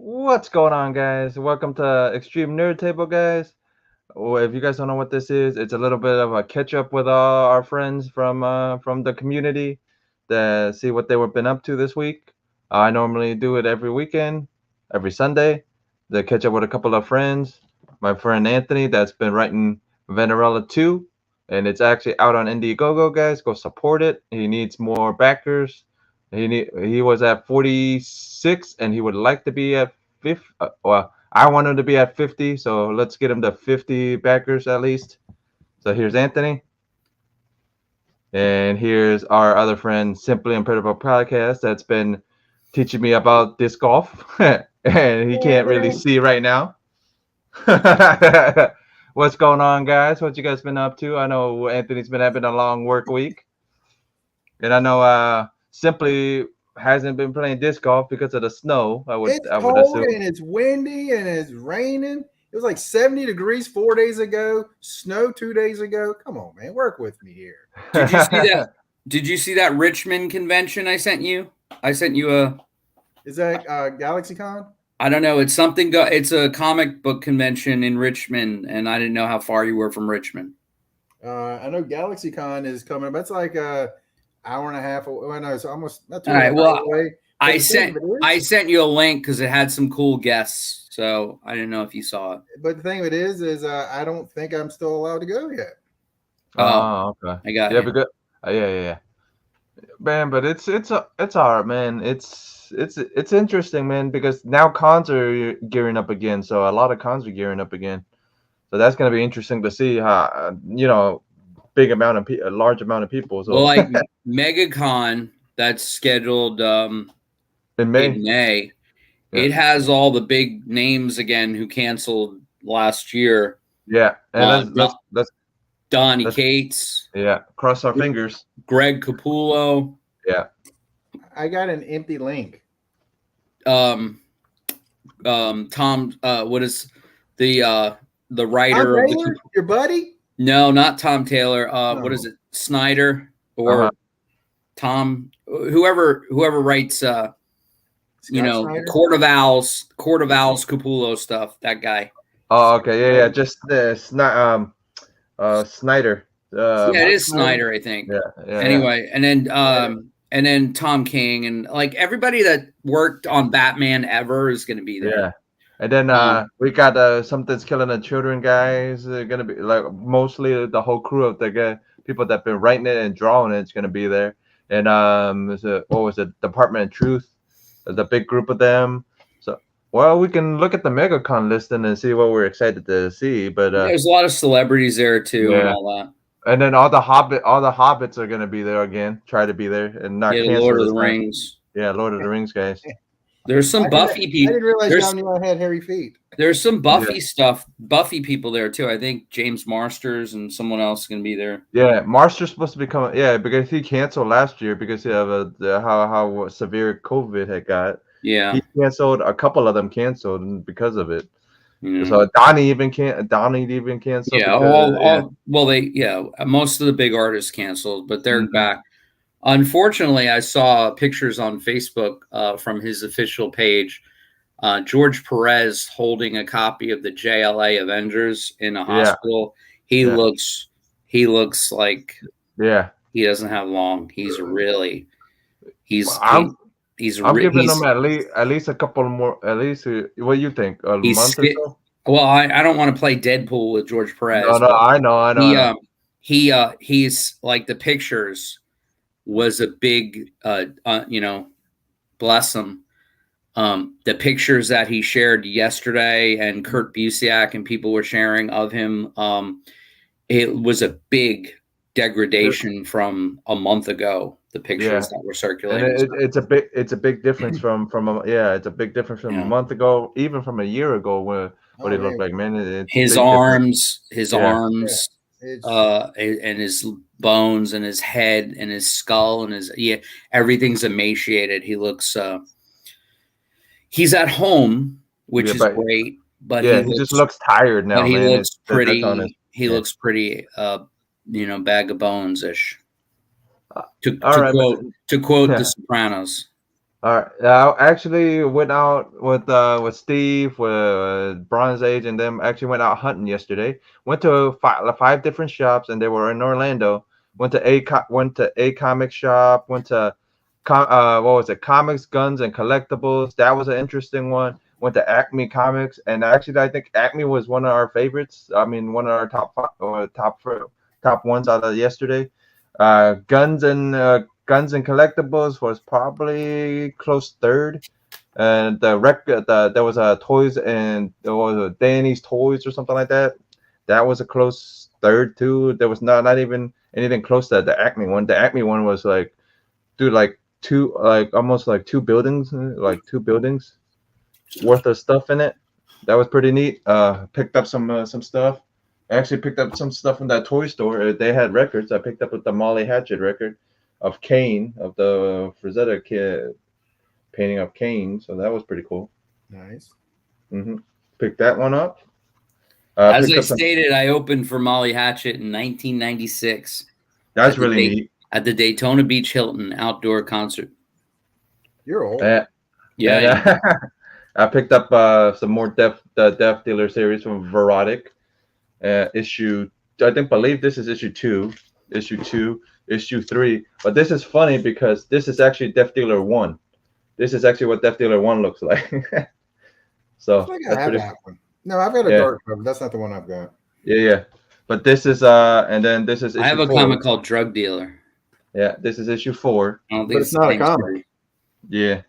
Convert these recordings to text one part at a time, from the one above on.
What's going on, guys? Welcome to Extreme Nerd Table, guys. Well, if you guys don't know what this is, it's a little bit of a catch up with all our friends from the community to see what they were been up to this week. I normally do it every weekend, every Sunday, to catch up with a couple of friends. My friend Anthony, that's been writing Venerella 2, and it's actually out on Indiegogo, guys. Go support it. He needs more backers. He was at 46, and he would like to be at 50. Well, I want him to be at 50, so let's get him to 50 backers at least. So here's Anthony. And here's our other friend, Simply Unpredictable Podcast, that's been teaching me about disc golf. And he can't really see right now. What's going on, guys? What you guys been up to? I know Anthony's been having a long work week. And I know Simply hasn't been playing disc golf because of the snow. I would cold assume. and it's windy and it's raining. It was like 70 degrees 4 days ago, snow 2 days ago. Come on, man, work with me here. Did you see that? Did you see that Richmond convention I sent you? I sent you a. Is that GalaxyCon? I don't know. It's something. It's a comic book convention in Richmond, and I didn't know how far you were from Richmond. I know GalaxyCon is coming, but it's like a hour and a half away. Well, no, it's almost not too All right. Well, away. I sent you a link because it had some cool guests. So I didn't know if you saw it. But the thing of it is I don't think I'm still allowed to go yet. Oh, okay. I got yeah, it. because yeah. Man, but it's hard, man. It's interesting, man, because now cons are gearing up again. So a lot of cons are gearing up again. So that's gonna be interesting to see how a large amount of people. So Well, like MegaCon, that's scheduled in May. in May. Yeah. It has all the big names again who canceled last year. Yeah, and let's Donnie Cates. Yeah, cross our fingers. Greg Capullo. Yeah. I got an empty link. Tom. What is the writer Tom of Taylor, your buddy? No, not Tom Taylor. What is it? Snyder or Tom? Whoever writes. Snyder? Court of Owls Capullo stuff. That guy. Oh, okay, yeah. Just Snyder. Yeah, it is Snyder, I think. Yeah. Anyway, and then Tom King and like everybody that worked on Batman ever is going to be there. Yeah. And then we got Something's Killing the Children guys. They're gonna be like mostly the whole crew of the people that've been writing it and drawing it's gonna be there. And what was it? Department of Truth. There's a big group of them. So we can look at the MegaCon listing and see what we're excited to see. But there's a lot of celebrities there too, and all that. And then all the hobbits are gonna be there again. Try to be there and not cancel Lord of the Rings. Yeah, Lord of the Rings guys. There's some Buffy people. I didn't realize John knew I had hairy feet. There's some Buffy stuff, Buffy people there too. I think James Marsters and someone else is going to be there. Yeah, Marsters supposed to be coming. Yeah, because he canceled last year because of how severe COVID had got. Yeah, he canceled. A couple of them canceled because of it. So Donnie even canceled. Yeah, most of the big artists canceled, but they're back. Unfortunately, I saw pictures on Facebook from his official page. George Perez holding a copy of the JLA Avengers in a hospital. He looks like he doesn't have long. I'm giving him at least a couple more. At least what do you think? A month or so? Well, I don't want to play Deadpool with George Perez. No, I know. He's like the pictures was a big bless him. The pictures that he shared yesterday and Kurt Busiek and people were sharing of him, it was a big degradation from a month ago. The pictures that were circulating. And it's a big difference from it's a big difference from a month ago, even from a year ago what he looked like, man. His arms, and his bones and his head and his skull and everything's emaciated. He looks he's at home, which is great, but he just looks tired now. He looks pretty. He looks pretty, bag of bones ish. To quote The Sopranos. All right. I actually went out with Steve, with Bronze Age, and them. Actually went out hunting yesterday. Went to five different shops, and they were in Orlando. Went to a comic shop. Went to what was it? Comics, Guns, and Collectibles. That was an interesting one. Went to Acme Comics, and actually I think Acme was one of our favorites. I mean, one of our top five, or top ones out of yesterday. Guns and Collectibles was probably close third, and there was a toys, and there was a Danny's Toys or something like that. That was a close third too. There was not even anything close to the Acme one. The Acme one was like, dude, almost like two buildings, worth of stuff in it. That was pretty neat. Picked up some stuff. I actually picked up some stuff from that toy store. They had records. I picked up the Molly Hatchet record of Kane, of the Frazetta kid painting of Kane. So that was pretty cool. Nice. Picked that one up. As I stated, I opened for Molly Hatchet in 1996. That's really neat. At the Daytona Beach Hilton outdoor concert. You're old. Yeah. I picked up some more the Death Dealer series from Verotic. Issue, believe this is issue 2, issue 3. But this is funny because this is actually Death Dealer 1. This is actually what Death Dealer 1 looks like. So I have that one. No, I've got a dark cover. That's not the one I've got. Yeah. But this is and then this is issue 4. I have a comic called Drug Dealer. Yeah, this is issue 4. I don't think it's not a comic. Yeah.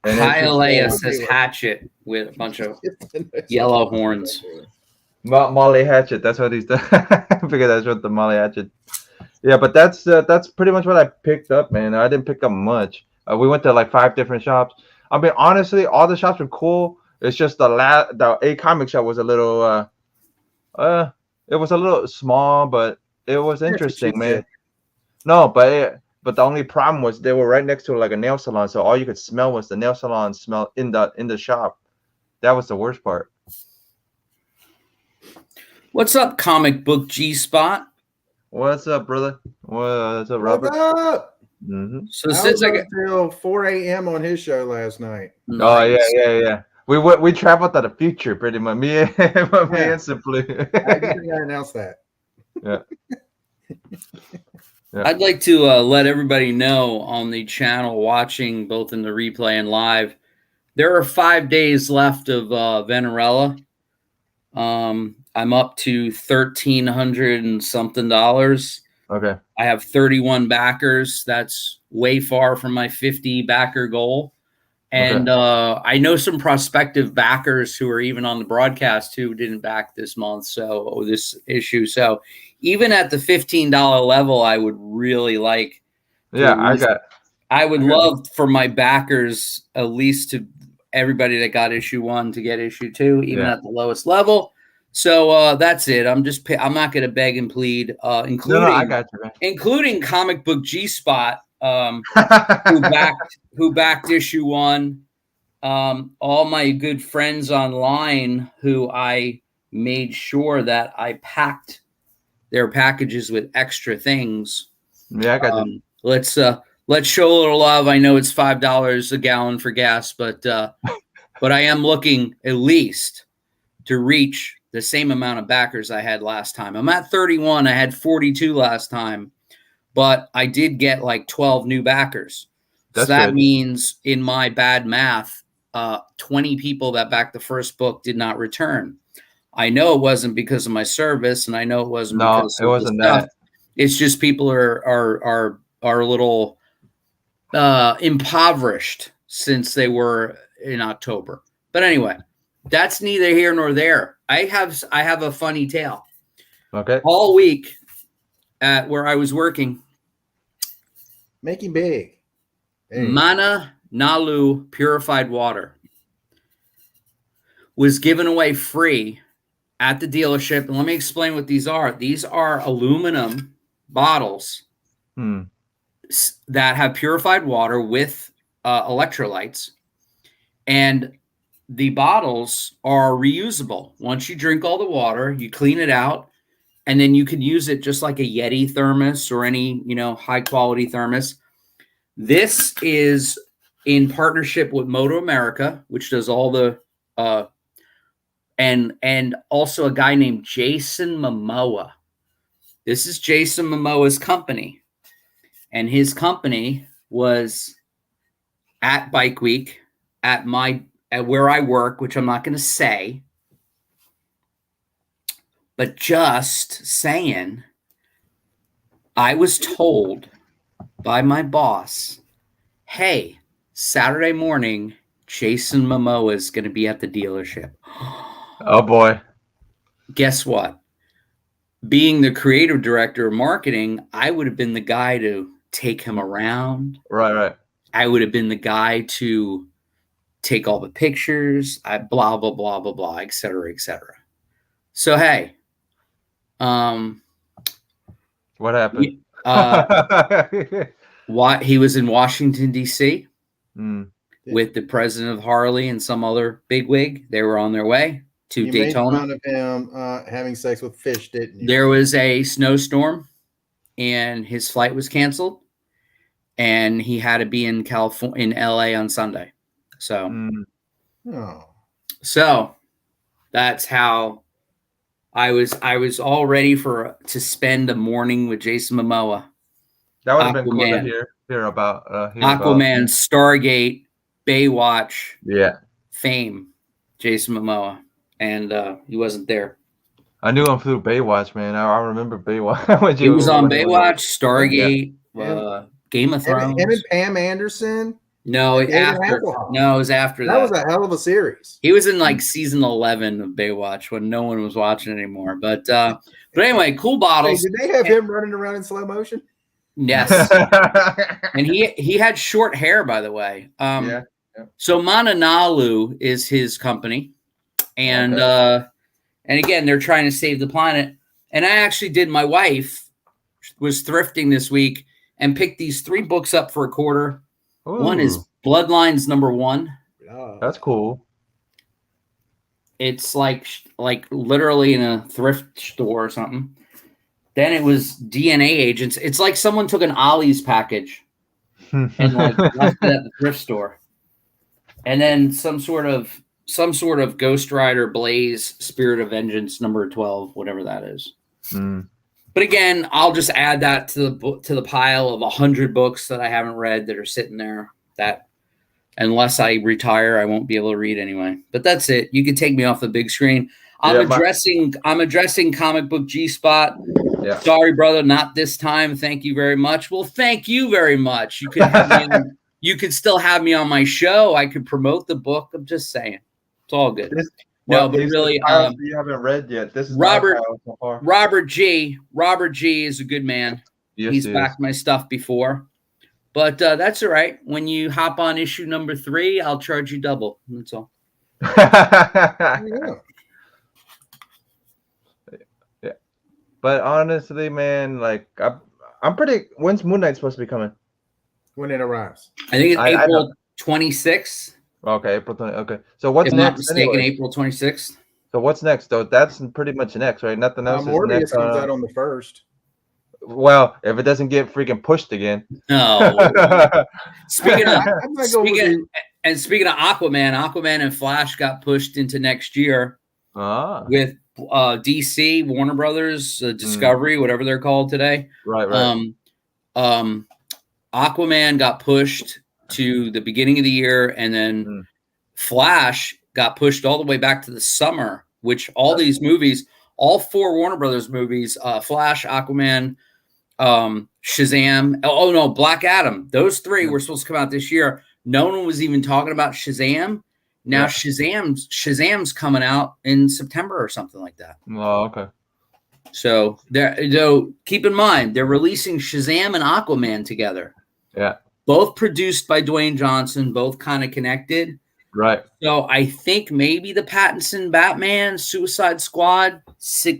And Hialeah says Hatchet with a bunch of yellow horns. Molly Hatchet. That's what he's done. I figured that's what the Molly Hatchet. Yeah, but that's pretty much what I picked up, man. I didn't pick up much. We went to like 5 different shops. I mean, honestly, all the shops are cool. It's just the A comic shop was a little it was a little small, but it was interesting, man. No, but the only problem was they were right next to like a nail salon, so all you could smell was the nail salon smell in the shop. That was the worst part. What's up, Comic Book G-Spot? What's up, brother? What's up, Robert? What's up? So since I got until 4 a.m. on his show last night. Nice. Oh yeah. We traveled to the future pretty much. Me and Simply. I announced that. Yeah. I'd like to let everybody know on the channel watching both in the replay and live, there are 5 days left of Venerella. I'm up to $1,300 and something. Okay. I have 31 backers. That's way far from my 50 backer goal. And I know some prospective backers who are even on the broadcast who didn't back this month, this issue. So even at the $15 level, I would really like. I would love for my backers, at least to everybody that got issue 1 to get issue 2, even at the lowest level. So that's it. I'm not going to beg and plead, including Comic Book G-Spot, who backed issue 1. All my good friends online who I made sure that I packed their packages with extra things. Yeah, I got you. Let's show a little love. I know it's $5 a gallon for gas, but I am looking at least to reach the same amount of backers I had last time. I'm at 31. I had 42 last time, but I did get like 12 new backers. So that means in my bad math, 20 people that backed the first book did not return. I know it wasn't because of my service, and I know it wasn't because it wasn't that. It's just people are a little impoverished since they were in October. But anyway, that's neither here nor there. I have a funny tale. Okay. All week at where I was working, making big. Hey. Mana Nalu purified water was given away free at the dealership. And let me explain what these are. These are aluminum bottles that have purified water with electrolytes. And the bottles are reusable. Once you drink all the water, you clean it out, and then you can use it just like a Yeti thermos or any, high quality thermos. This is in partnership with Moto America, which does all the and also a guy named Jason Momoa. This is Jason Momoa's company, and his company was at Bike Week at where I work, which I'm not going to say, but just saying, I was told by my boss, hey, Saturday morning, Jason Momoa is going to be at the dealership. Oh boy. Guess what? Being the creative director of marketing, I would have been the guy to take him around. Right. I would have been the guy to take all the pictures, blah, blah, blah, blah, blah, et cetera, et cetera. So, hey, what happened? He was in Washington, D.C. Mm. with the president of Harley and some other bigwig. They were on their way to Daytona. Made fun of him having sex with fish, didn't you? There was a snowstorm, and his flight was canceled, and he had to be in LA on Sunday. So, so that's how I was all ready to spend a morning with Jason Momoa. That would have been cool to hear about. Aquaman, Stargate, Baywatch, fame, Jason Momoa, and he wasn't there. I knew him through Baywatch, man. I remember Baywatch. He was on Baywatch, Stargate, Game of Thrones. Him and Pam Anderson. No, it was after that. That was a hell of a series. He was in like season 11 of Baywatch when no one was watching anymore. But anyway, cool bottles. Hey, did they have him running around in slow motion? Yes. And he had short hair, by the way. So Mananalu is his company. And and again, they're trying to save the planet. And I actually did. My wife was thrifting this week and picked these 3 books up for $25. Ooh. One is Bloodlines #1. That's cool. It's like literally in a thrift store or something. Then it was DNA Agents. It's like someone took an Ollie's package and like left it at the thrift store. And then some sort of Ghost Rider Blaze Spirit of Vengeance #12, whatever that is. Mm. But again, I'll just add that to the pile of 100 books that I haven't read that are sitting there that unless I retire, I won't be able to read anyway. But that's it. You can take me off the big screen. I'm addressing Comic Book G-Spot. Yeah. Sorry, brother, not this time. Thank you very much. Well, thank you very much. You could you could still have me on my show. I could promote the book. I'm just saying. It's all good. But really, you haven't read yet. This is Robert G. Robert G. is a good man. Yes, he's backed my stuff before, but that's all right. When you hop on issue #3, I'll charge you double. That's all. Yeah. But honestly, man, like I'm pretty. When's Moon Knight supposed to be coming? When it arrives, I think it's April 26th. Okay, April 20. Okay, so what's if next? Not mistaken, anyway? April 26th. So what's next, though? That's pretty much next, right? Nothing else. Morbius comes out on the 1st. Well, if it doesn't get freaking pushed again. No. Speaking of Aquaman, Aquaman and Flash got pushed into next year with DC, Warner Brothers, Discovery, whatever they're called today. Right. Aquaman got pushed to the beginning of the year, and then Flash got pushed all the way back to the summer, which all these movies, all 4 Warner Brothers movies, Flash, Aquaman, Shazam, Black Adam, those 3 were supposed to come out this year. No one was even talking about Shazam. Now Shazam's coming out in September or something like that. Oh, okay. So keep in mind, they're releasing Shazam and Aquaman together. Yeah. Both produced by Dwayne Johnson, both kind of connected. Right. So I think maybe the Pattinson Batman Suicide Squad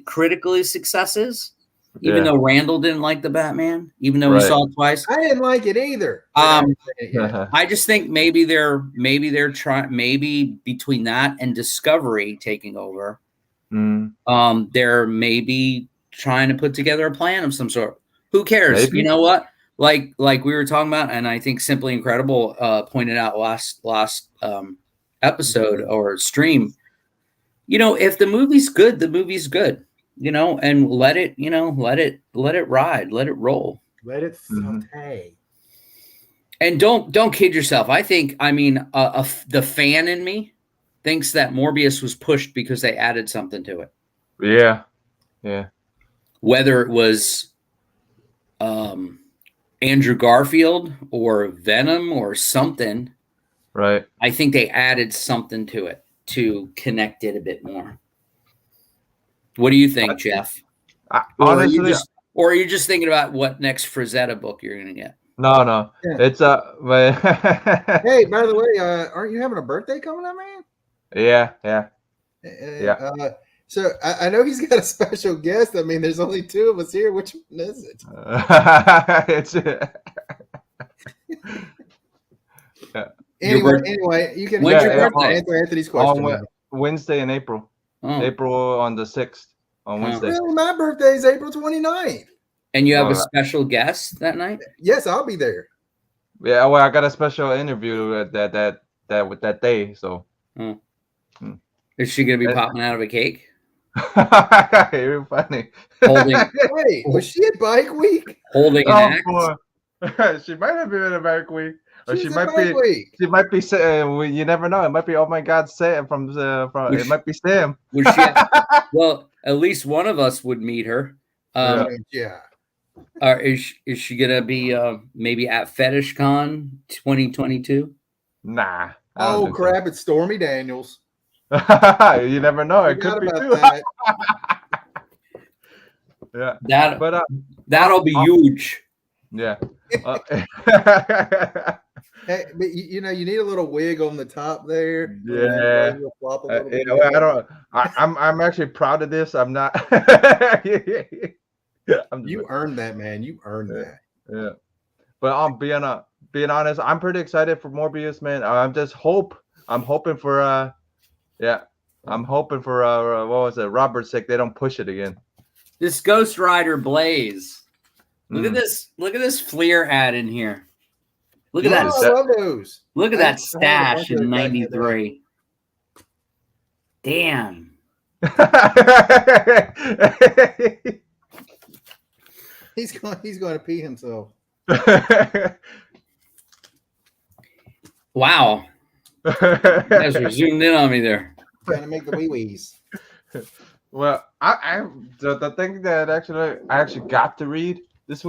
critically successes, even though Randall didn't like the Batman, even though he saw it twice. I didn't like it either. I just think maybe they're trying, maybe between that and Discovery taking over, they're maybe trying to put together a plan of some sort. Who cares? Maybe. You know what? like we were talking about, and I think Simply Incredible pointed out last episode or stream. If the movie's good, the movie's good. And let it ride, let it roll. Let it saute. And don't kid yourself. The fan in me thinks that Morbius was pushed because they added something to it. Yeah. Whether it was Andrew Garfield or Venom or something, right? I think they added something to it to connect it a bit more. What do you think, Jeff? Honestly, or are you just thinking about what next Frazetta book you're going to get? No. Yeah. It's but hey, by the way, aren't you having a birthday coming up, man? Yeah. So I know he's got a special guest. I mean, there's only two of us here. Which one is it? Anyway, you can answer Anthony's question. On Wednesday in April. April on the 6th on Wednesday. Really? My birthday is April 29th. And you have a special guest that night? Yes, I'll be there. Yeah, well, I got a special interview that day. So, is she gonna be popping out of a cake? You're funny. Wait, was she at Bike Week? Holding an axe? She might have been at Bike Week. Or she might be. She might be. You never know. It might be. Oh my God, Sam from. It might be Sam. Well, at least one of us would meet her. Yeah. Is she gonna be maybe at FetishCon 2022? Nah. Oh crap! So. It's Stormy Daniels. You never know. It could be too. Yeah. That'll be huge. Yeah. Hey, but you need a little wig on the top there. Yeah. I'm actually proud of this. I'm not. You earned that, man. You earned that. Yeah. But being honest, I'm pretty excited for Morbius, man. I'm hoping for what was it? Robert's sake, they don't push it again. This Ghost Rider Blaze. Look at this. Look at this Fleer ad in here. Look at that. I love those. Look at that stash in '93. Damn. He's going to pee himself. Wow. You guys are zoomed in on me there. Trying to make the wee-wees. Well, the thing that I actually got to read this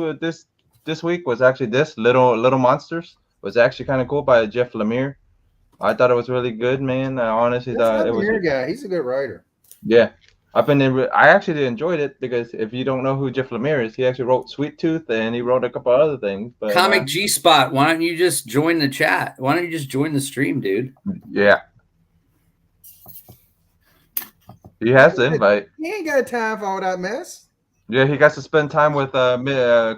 week was actually this Little Monsters. Was actually kind of cool by Jeff Lemire. I thought it was really good, man. I honestly thought it was. Guy. He's a good writer. Yeah, I actually enjoyed it because if you don't know who Jeff Lemire is, he actually wrote Sweet Tooth and he wrote a couple other things. But Comic G Spot, why don't you just join the chat? Why don't you just join the stream, dude? Yeah. He has the invite. He ain't got time for all that mess. Yeah, he got to spend time with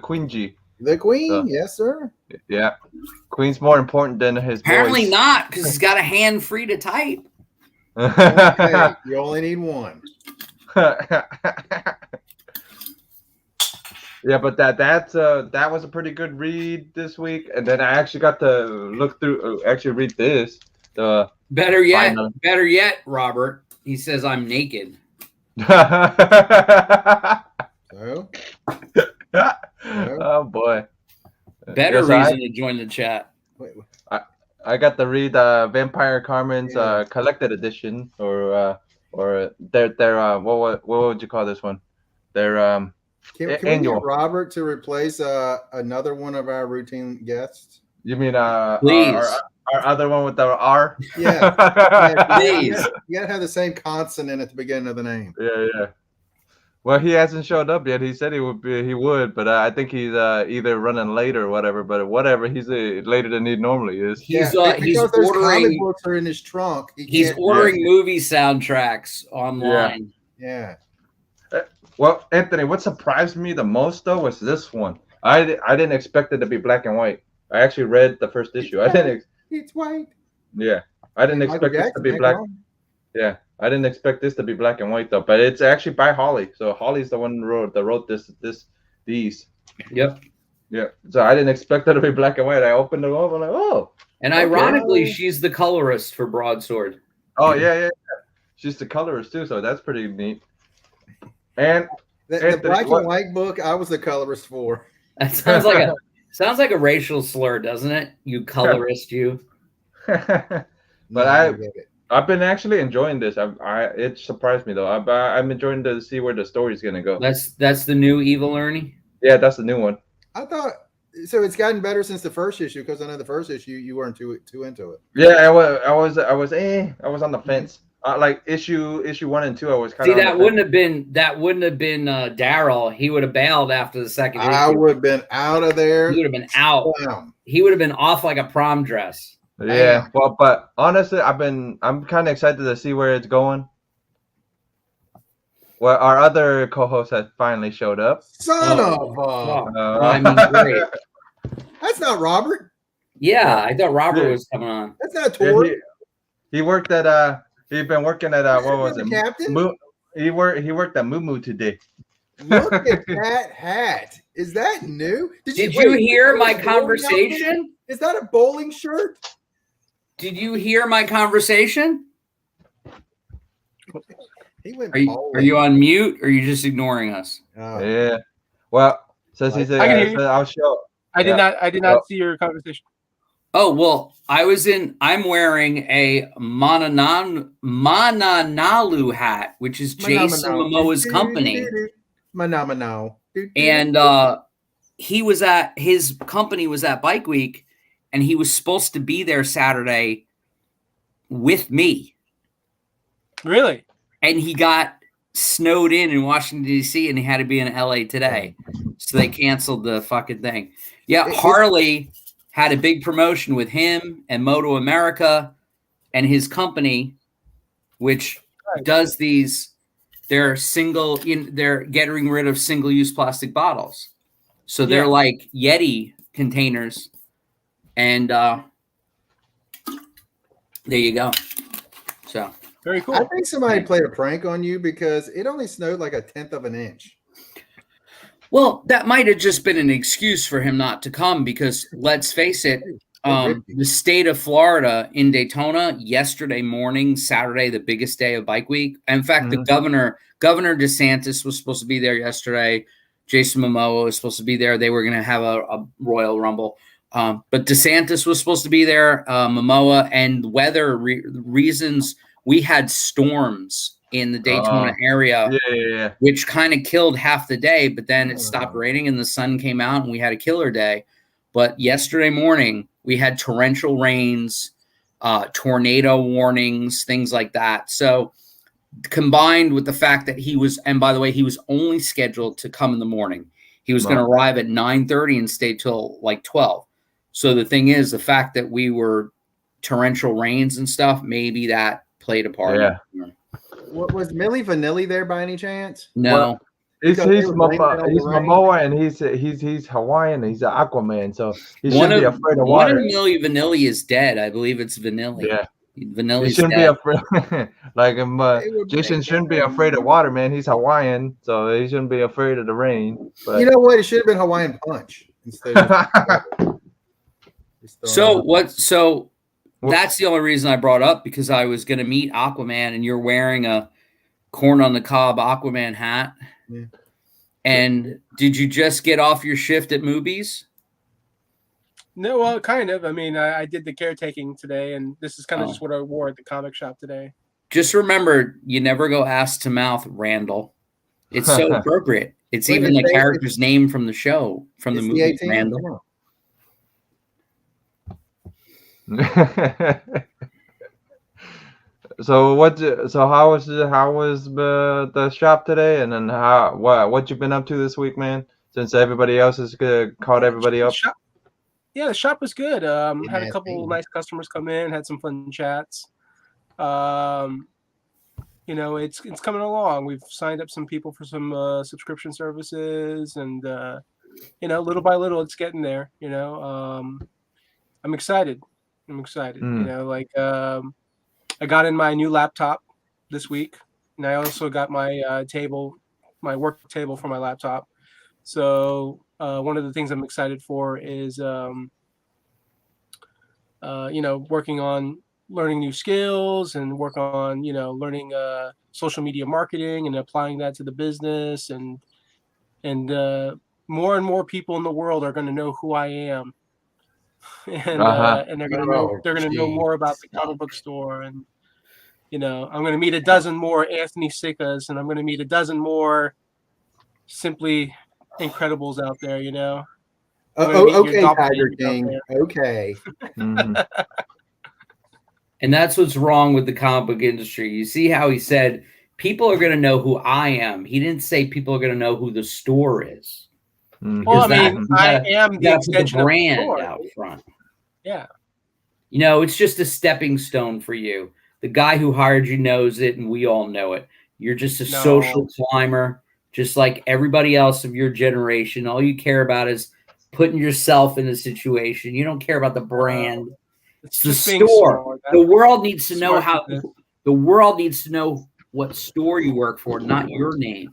Queen G. The Queen, yes, sir. Yeah, Queen's more important than his. Apparently voice. not, because he's got a hand free to type. Okay, you only need one. Yeah, but that was a pretty good read this week, and then I actually got to look through, read this. The better yet, Robert. He says I'm naked. So? Oh boy! Better reason to join the chat. I got to read Vampire Carmen's collected edition, or their what would you call this one? Their Can we get Robert to replace another one of our routine guests? You mean please. Our other one with the R? Yeah. Please. You gotta have the same consonant at the beginning of the name. Yeah. Well, he hasn't showed up yet. He said he would, but I think he's either running late or whatever. But whatever, he's later than he normally is. He's he's ordering. Comic books are in his trunk. He's ordering movie soundtracks online. Yeah. Well, Anthony, what surprised me the most though was this one. I didn't expect it to be black and white. I actually read the first issue. It's white. Yeah, I didn't expect this to be black. Yeah, I didn't expect this to be black and white though. But it's actually by Holly. So Holly's the one that wrote these. Yep. Yeah. So I didn't expect that to be black and white. I opened it up. I'm like, oh. And Okay. ironically, she's the colorist for Broadsword. Oh yeah. She's the colorist too, so that's pretty neat. And The black and white book, I was the colorist for. That sounds like a racial slur, doesn't it? You colorist, you. But I've been actually enjoying this. It surprised me though. I'm enjoying to see where the story's gonna go. That's the new Evil Ernie. Yeah, that's the new one. I thought so. It's gotten better since the first issue because I know the first issue you weren't too into it. Yeah, I was on the fence. Like issue 1 and 2, I was kind of. See, that wouldn't have been Daryl. He would have bailed after the second issue. I would have been out of there. He would have been out. Damn. He would have been off like a prom dress. Yeah, well, but honestly, I'm kind of excited to see where it's going. Well, our other co-host has finally showed up. Son of I mean, great. That's not Robert. Yeah, I thought Robert was coming on. That's not Tor. He worked at he'd been working at what was it? Captain? He worked at Moo today. Look at that hat. Is that new? Did you hear my conversation? Is that a bowling shirt? Did you hear my conversation? He went are you on mute or are you just ignoring us? Oh. Yeah. Well, says he said I'll show. I did not see your conversation. Oh, well, I'm wearing a Mananalu hat, which is Jason Momoa's company. Manamano. And his company was at Bike Week, and he was supposed to be there Saturday with me. Really? And he got snowed in Washington, D.C., and he had to be in L.A. today. So they canceled the fucking thing. Yeah, Harley had a big promotion with him and Moto America and his company, which does these. They're getting rid of single-use plastic bottles. So they're like Yeti containers. And there you go. So very cool. I think somebody played a prank on you because it only snowed like 1/10 of an inch. Well, that might have just been an excuse for him not to come because let's face it, the state of Florida in Daytona yesterday morning, Saturday, the biggest day of Bike Week. In fact, the Governor DeSantis was supposed to be there yesterday. Jason Momoa was supposed to be there. They were going to have a Royal Rumble. But DeSantis was supposed to be there, Momoa, and weather reasons. We had storms in the Daytona area, which kind of killed half the day, but then it stopped raining and the sun came out and we had a killer day. But yesterday morning, we had torrential rains, tornado warnings, things like that. So combined with the fact that he was only scheduled to come in the morning. He was going to arrive at 9:30 and stay till like 12. So the thing is, the fact that we were torrential rains and stuff, maybe that played a part. Yeah. Was Milli Vanilli there by any chance? No. Well, he's Momoa and he's Hawaiian and he's an Aquaman, so he shouldn't be afraid of water. One of Milli Vanilli is dead. I believe it's Vanilli. Yeah. Vanilli's he shouldn't dead. be afraid. Jason shouldn't be afraid of water, man. He's Hawaiian, so he shouldn't be afraid of the rain. But. You know what? It should have been Hawaiian Punch instead of. So that's the only reason I brought up because I was going to meet Aquaman and you're wearing a corn on the cob Aquaman hat. Yeah. And did you just get off your shift at Movies? No, well, kind of. I mean, I did the caretaking today, and this is kind of just what I wore at the comic shop today. Just remember, you never go ass to mouth, Randall. It's so appropriate. It's even the character's name from the show, from the movie, Randall. So how was the shop today, and then what you've been up to this week, man? Since everybody else has caught everybody up. The shop was good. Had a couple nice customers come in, had some fun chats. It's coming along. We've signed up some people for some subscription services, and little by little, it's getting there. I'm excited. I got in my new laptop this week, and I also got my my work table for my laptop. So one of the things I'm excited for is working on learning new skills and work on learning social media marketing and applying that to the business, and more and more people in the world are going to know who I am, and they're going to know more about the comic book store, and I'm going to meet a dozen more Anthony Sickas, and I'm going to meet a dozen more Simply Incredibles out there. Okay, Tiger King. Okay. And that's what's wrong with the comic book industry. You see how he said people are going to know who I am. He didn't say people are going to know who the store is. Well, I mean, I am the extension of the brand store out front. Yeah. It's just a stepping stone for you. The guy who hired you knows it, and we all know it. You're just a social climber, just like everybody else of your generation. All you care about is putting yourself in a situation. You don't care about the brand. It's the store. The world needs to know how. The world needs to know what store you work for, not your name.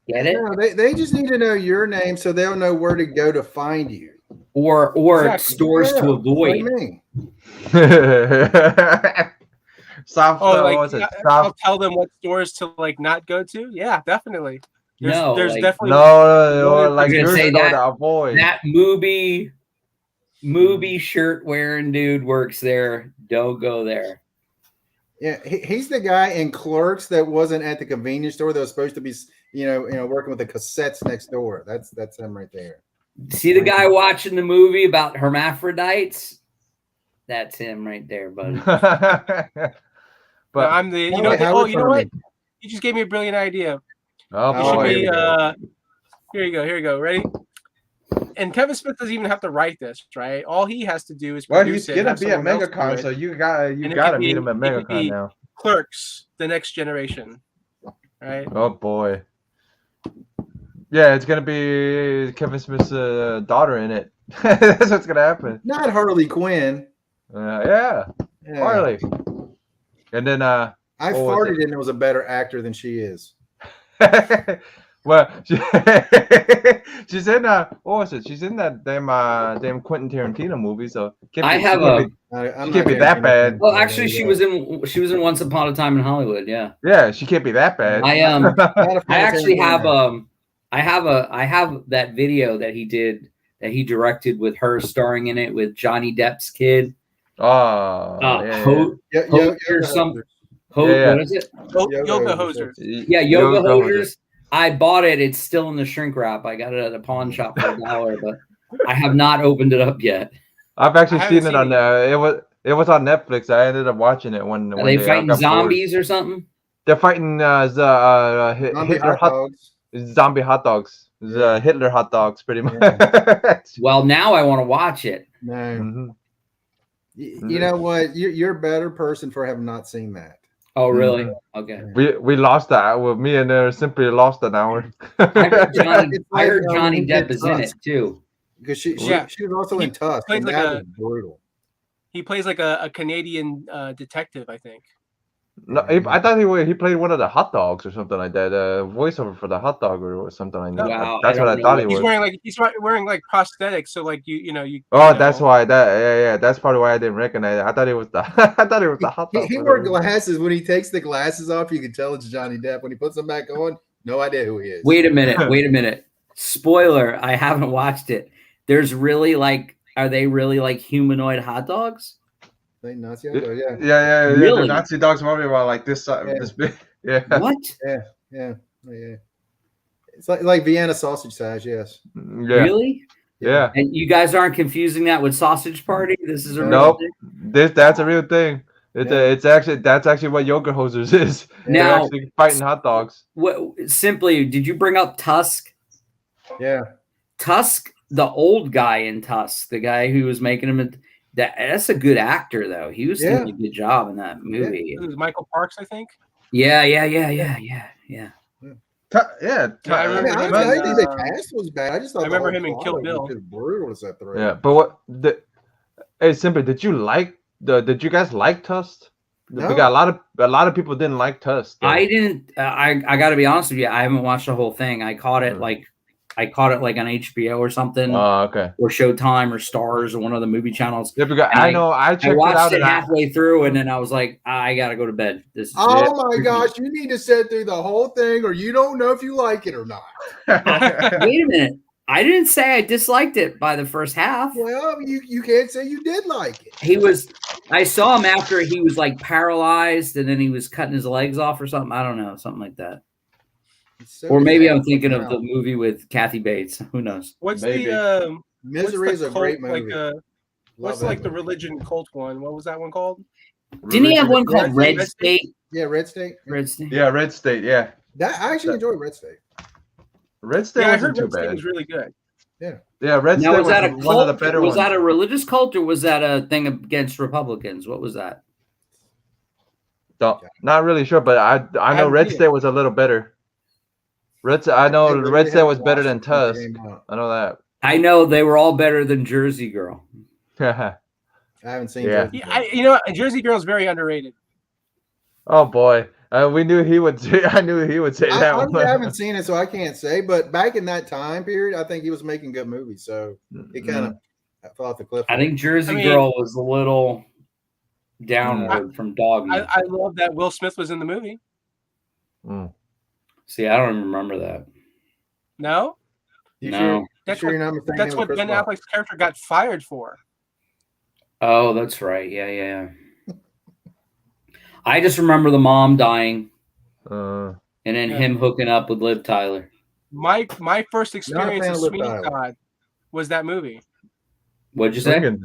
Get it? No, they just need to know your name so they'll know where to go to find you. Or stores to avoid. I'll tell them what stores to not go to. Yeah, definitely. There's definitely like you're say that to avoid. That movie shirt wearing dude works there. Don't go there. Yeah, he's the guy in Clerks that wasn't at the convenience store that was supposed to be, working with the cassettes next door. That's him right there. See the guy watching the movie about hermaphrodites? That's him right there, buddy. But I'm the you know what? You just gave me a brilliant idea. Here you go. Ready? And Kevin Smith doesn't even have to write this, right? All he has to do is produce he's gonna be at MegaCon, so you gotta meet him at MegaCon now. Clerks, the next generation, right? Oh boy, yeah, it's gonna be Kevin Smith's daughter in it. That's what's gonna happen. Not Harley Quinn. Yeah, Harley. And then I farted and it was a better actor than she is. Well, she's in what was it? She's in that damn Quentin Tarantino movie. So she can't be that bad. Well, actually, she was in Once Upon a Time in Hollywood. Yeah. Yeah, she can't be that bad. I actually have I have that video that he directed with her starring in it with Johnny Depp's kid. Yoga Hosers. Yeah, Yoga Hosers. I bought it. It's still in the shrink wrap. I got it at a pawn shop for $1, but I have not opened it up yet. I've actually seen it on there. It was on Netflix. I ended up watching it one Are they fighting zombies or something? They're fighting Hitler zombie hot dogs. Hitler hot dogs, pretty much. Yeah. Well, now I want to watch it. No. Mm-hmm. You know what? You're a better person for having not seen that. Oh, really? Okay. We lost that. Well, me and Simply lost an hour. I heard Johnny Depp is in it too. Because she was also in Tusk. And that was brutal. He plays like a Canadian detective, I think. No, I thought he played one of the hot dogs or something like that. Voiceover for the hot dog or something like that. Wow, that's what I thought he was. He's wearing prosthetics, so you. That's why that's probably why I didn't recognize it. I thought it was the hot dog. He wore glasses. When he takes the glasses off, you can tell it's Johnny Depp. When he puts them back on, no idea who he is. Wait a minute. Spoiler: I haven't watched it. There's really are they really like humanoid hot dogs? Nazi hot dogs, yeah. Really? The Nazi dogs probably about like this size, this big. Yeah. What? Yeah. It's like Vienna sausage size, yes. Yeah. Really? Yeah. And you guys aren't confusing that with Sausage Party? This is a real thing? That's a real thing. That's actually what Yoga Hosers is. Now, they're actually fighting hot dogs. Simply, did you bring up Tusk? Yeah. Tusk, the old guy in Tusk, the guy who was making him that's a good actor, though. He was doing a good job in that movie. It was Michael Parks, I think. Yeah. I remember the cast was bad. I just thought I remember him in Kill Bill. Brutal to set through. Yeah, but Simply, did you guys like Tusk? No. We got a lot of people didn't like Tusk. I didn't. I got to be honest with you. I haven't watched the whole thing. I caught it I caught it like on HBO or something, Oh, okay. or Showtime or Stars or one of the movie channels. Yeah, because I know I checked I watched it out it halfway through, and then I was like, I gotta go to bed. This is Oh my gosh, you need to sit through the whole thing, or you don't know if you like it or not. Wait a minute. I didn't say I disliked it by the first half. Well, you can't say you did like it. I saw him after he was like paralyzed, and then he was cutting his legs off or something. I don't know, something like that. So Or maybe I'm thinking of the movie with Kathy Bates. Who knows? What's Maybe. the Misery is a cult, great movie. what's like the religion cult one? What was that one called? Didn't he have one called Red State? Yeah, Red State. Red State. Yeah, Red State. Yeah, That I actually enjoy Red State. Red State Yeah, I wasn't heard too Red State bad. was really good. Yeah, Red Now, State was that a was one of the cult? better Was ones. that a religious cult, or was that a thing against Republicans? What was that? Not really sure, but I know haven't Red seen State was a little better. I know Yeah, Red we State haven't was better watched than it since it Tusk. came out. I know that. I know they were all better than Jersey Girl. I haven't seen. Yeah. Jersey Yeah, Girl. you know what? Jersey Girl's very underrated. Oh boy, we knew he would. I knew he would say that I one. haven't seen it, so I can't say. But back in that time period, I think he was making good movies. So it kind of fell off the cliff. I think Jersey I mean- Girl was a little downward from Dogma. I love that Will Smith was in the movie. Mm. See, I don't even remember that. No, You No. sure? that's Sure what, you're not mistaken that's with what Chris Ben Rock? Affleck's character got fired for. Oh, that's right. Yeah. I just remember the mom dying Uh, and then Yeah. him hooking up with Liv Tyler. My first Not a experience fan of of Liv Sweeney Tyler. Todd was that movie. What'd you say? friggin'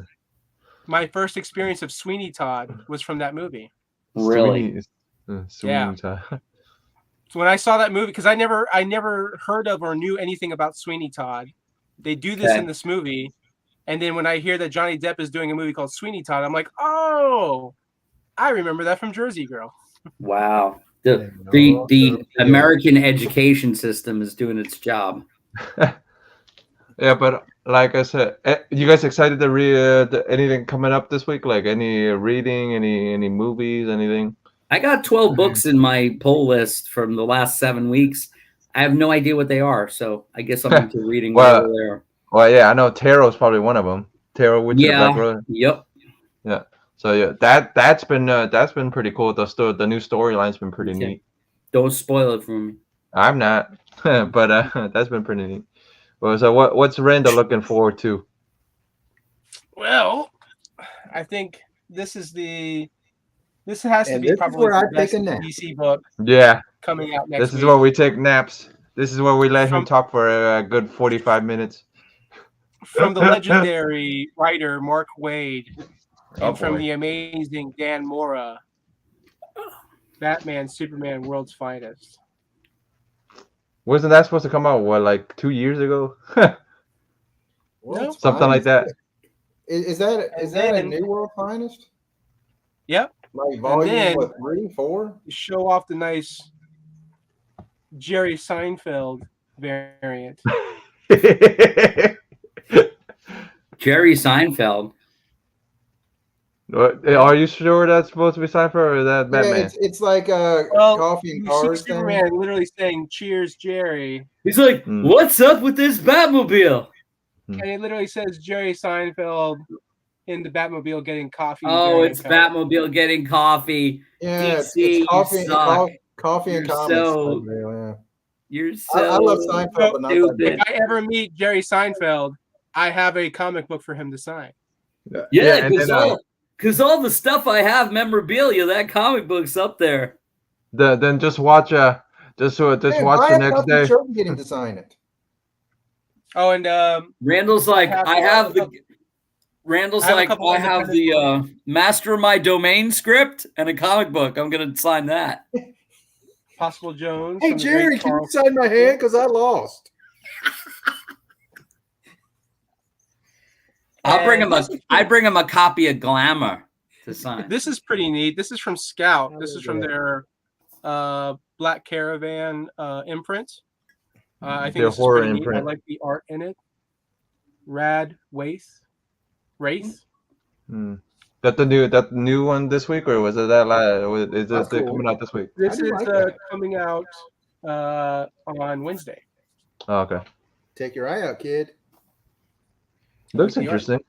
My first experience of Sweeney Todd was from that movie. Really? Sweeney Yeah. Todd. So when I saw that movie, because I never heard of or knew anything about Sweeney Todd. They do this Okay. in this movie, and then when I hear that Johnny Depp is doing a movie called Sweeney Todd, I'm like, oh, I remember that from Jersey Girl. Wow. The American education system is doing its job. Yeah, but like I said, you guys excited to read anything coming up this week? Like any reading, any movies, anything? I got 12 books in my pull list from the last 7 weeks. I have no idea what they are, so I guess I'm into reading Well, whatever they are. Well, yeah, I know Tarot's probably one of them. Tarot, Witch of the Black Rose. Yep. So yeah, that's been pretty cool. The new storyline's been pretty Okay. neat. Don't spoil it for me. I'm not, but that's been pretty neat. Well, so what's Randall looking forward to? Well, I think this has to And be this is probably where I the best take a nap. DC book Yeah, coming out next this week. is where we take naps. This is where we let him From- talk for a good 45 minutes. From the legendary writer Mark Waid and Oh, from boy. the amazing Dan Mora, Batman, Superman, World's Finest. Wasn't that supposed to come out like 2 years ago? Well, it's Something fine. like that. Is that a then- New World Finest? Yep. Like volume then- 3, 4? Show off the nice Jerry Seinfeld variant. Jerry Seinfeld. Are you sure that's supposed to be Cypher or is that Batman? Yeah, it's like Well, coffee and You see cars thing. Superman literally saying "Cheers, Jerry," He's like, Mm. what's up with this Batmobile? and it literally says Jerry Seinfeld in the Batmobile getting coffee. Oh, during it's a Batmobile getting coffee. Yeah, DC, you it's coffee, suck. coffee and You're comics. so Yeah. You're so I love Seinfeld, but not that stupid. If I ever meet Jerry Seinfeld, I have a comic book for him to sign. Yeah, and then, because all the stuff I have memorabilia, that comic book's up there. then just watch just watch Hey, the buy a next copy day. of Sherman getting to sign it. Oh, and Randall's like, I have Randall's I have a like, couple I have the independent Master of My Domain script and a comic book. I'm gonna sign that. Possible Jones. Hey from the Jerry, great can you Carl- sign my hand because I lost? I'll bring And him I bring him a copy of Glamour to sign. This is pretty neat. This is from Scout. Oh, This is from yeah. their Black Caravan imprint. I think Their this is horror pretty neat. I imprint. like the art in it. Rad Wraith. Hmm. That new one this week, or was it that last? Is That's this cool. coming out this week? This do is like that. coming out on Wednesday. Oh, okay. Take your eye out, kid. Looks interesting.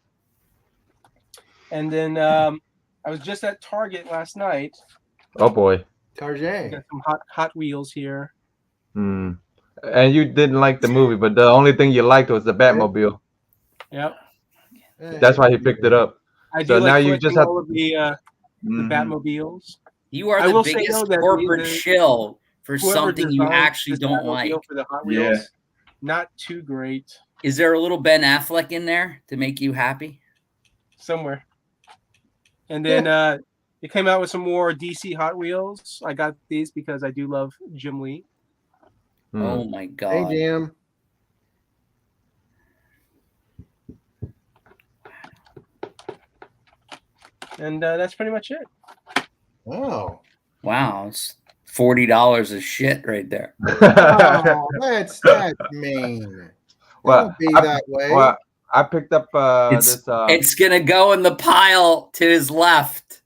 And then I was just at Target last night. Oh boy. Target. Got some Hot Wheels here. Hmm. And you didn't like the movie, but the only thing you liked was the Batmobile. Yep. That's why he picked it up. I do So like now you just have all of the Batmobiles. You are the biggest corporate shill for something you actually don't like. For the Hot Wheels, not too great. Is there a little Ben Affleck in there to make you happy? Somewhere. And then it came out with some more DC Hot Wheels. I got these because I do love Jim Lee. Oh my God. Hey, Jim. And that's pretty much it. Oh. Wow. It's $40 of shit right there. Oh, that's mean. Well, Don't be that way. Well, I picked up it's gonna go in the pile to his left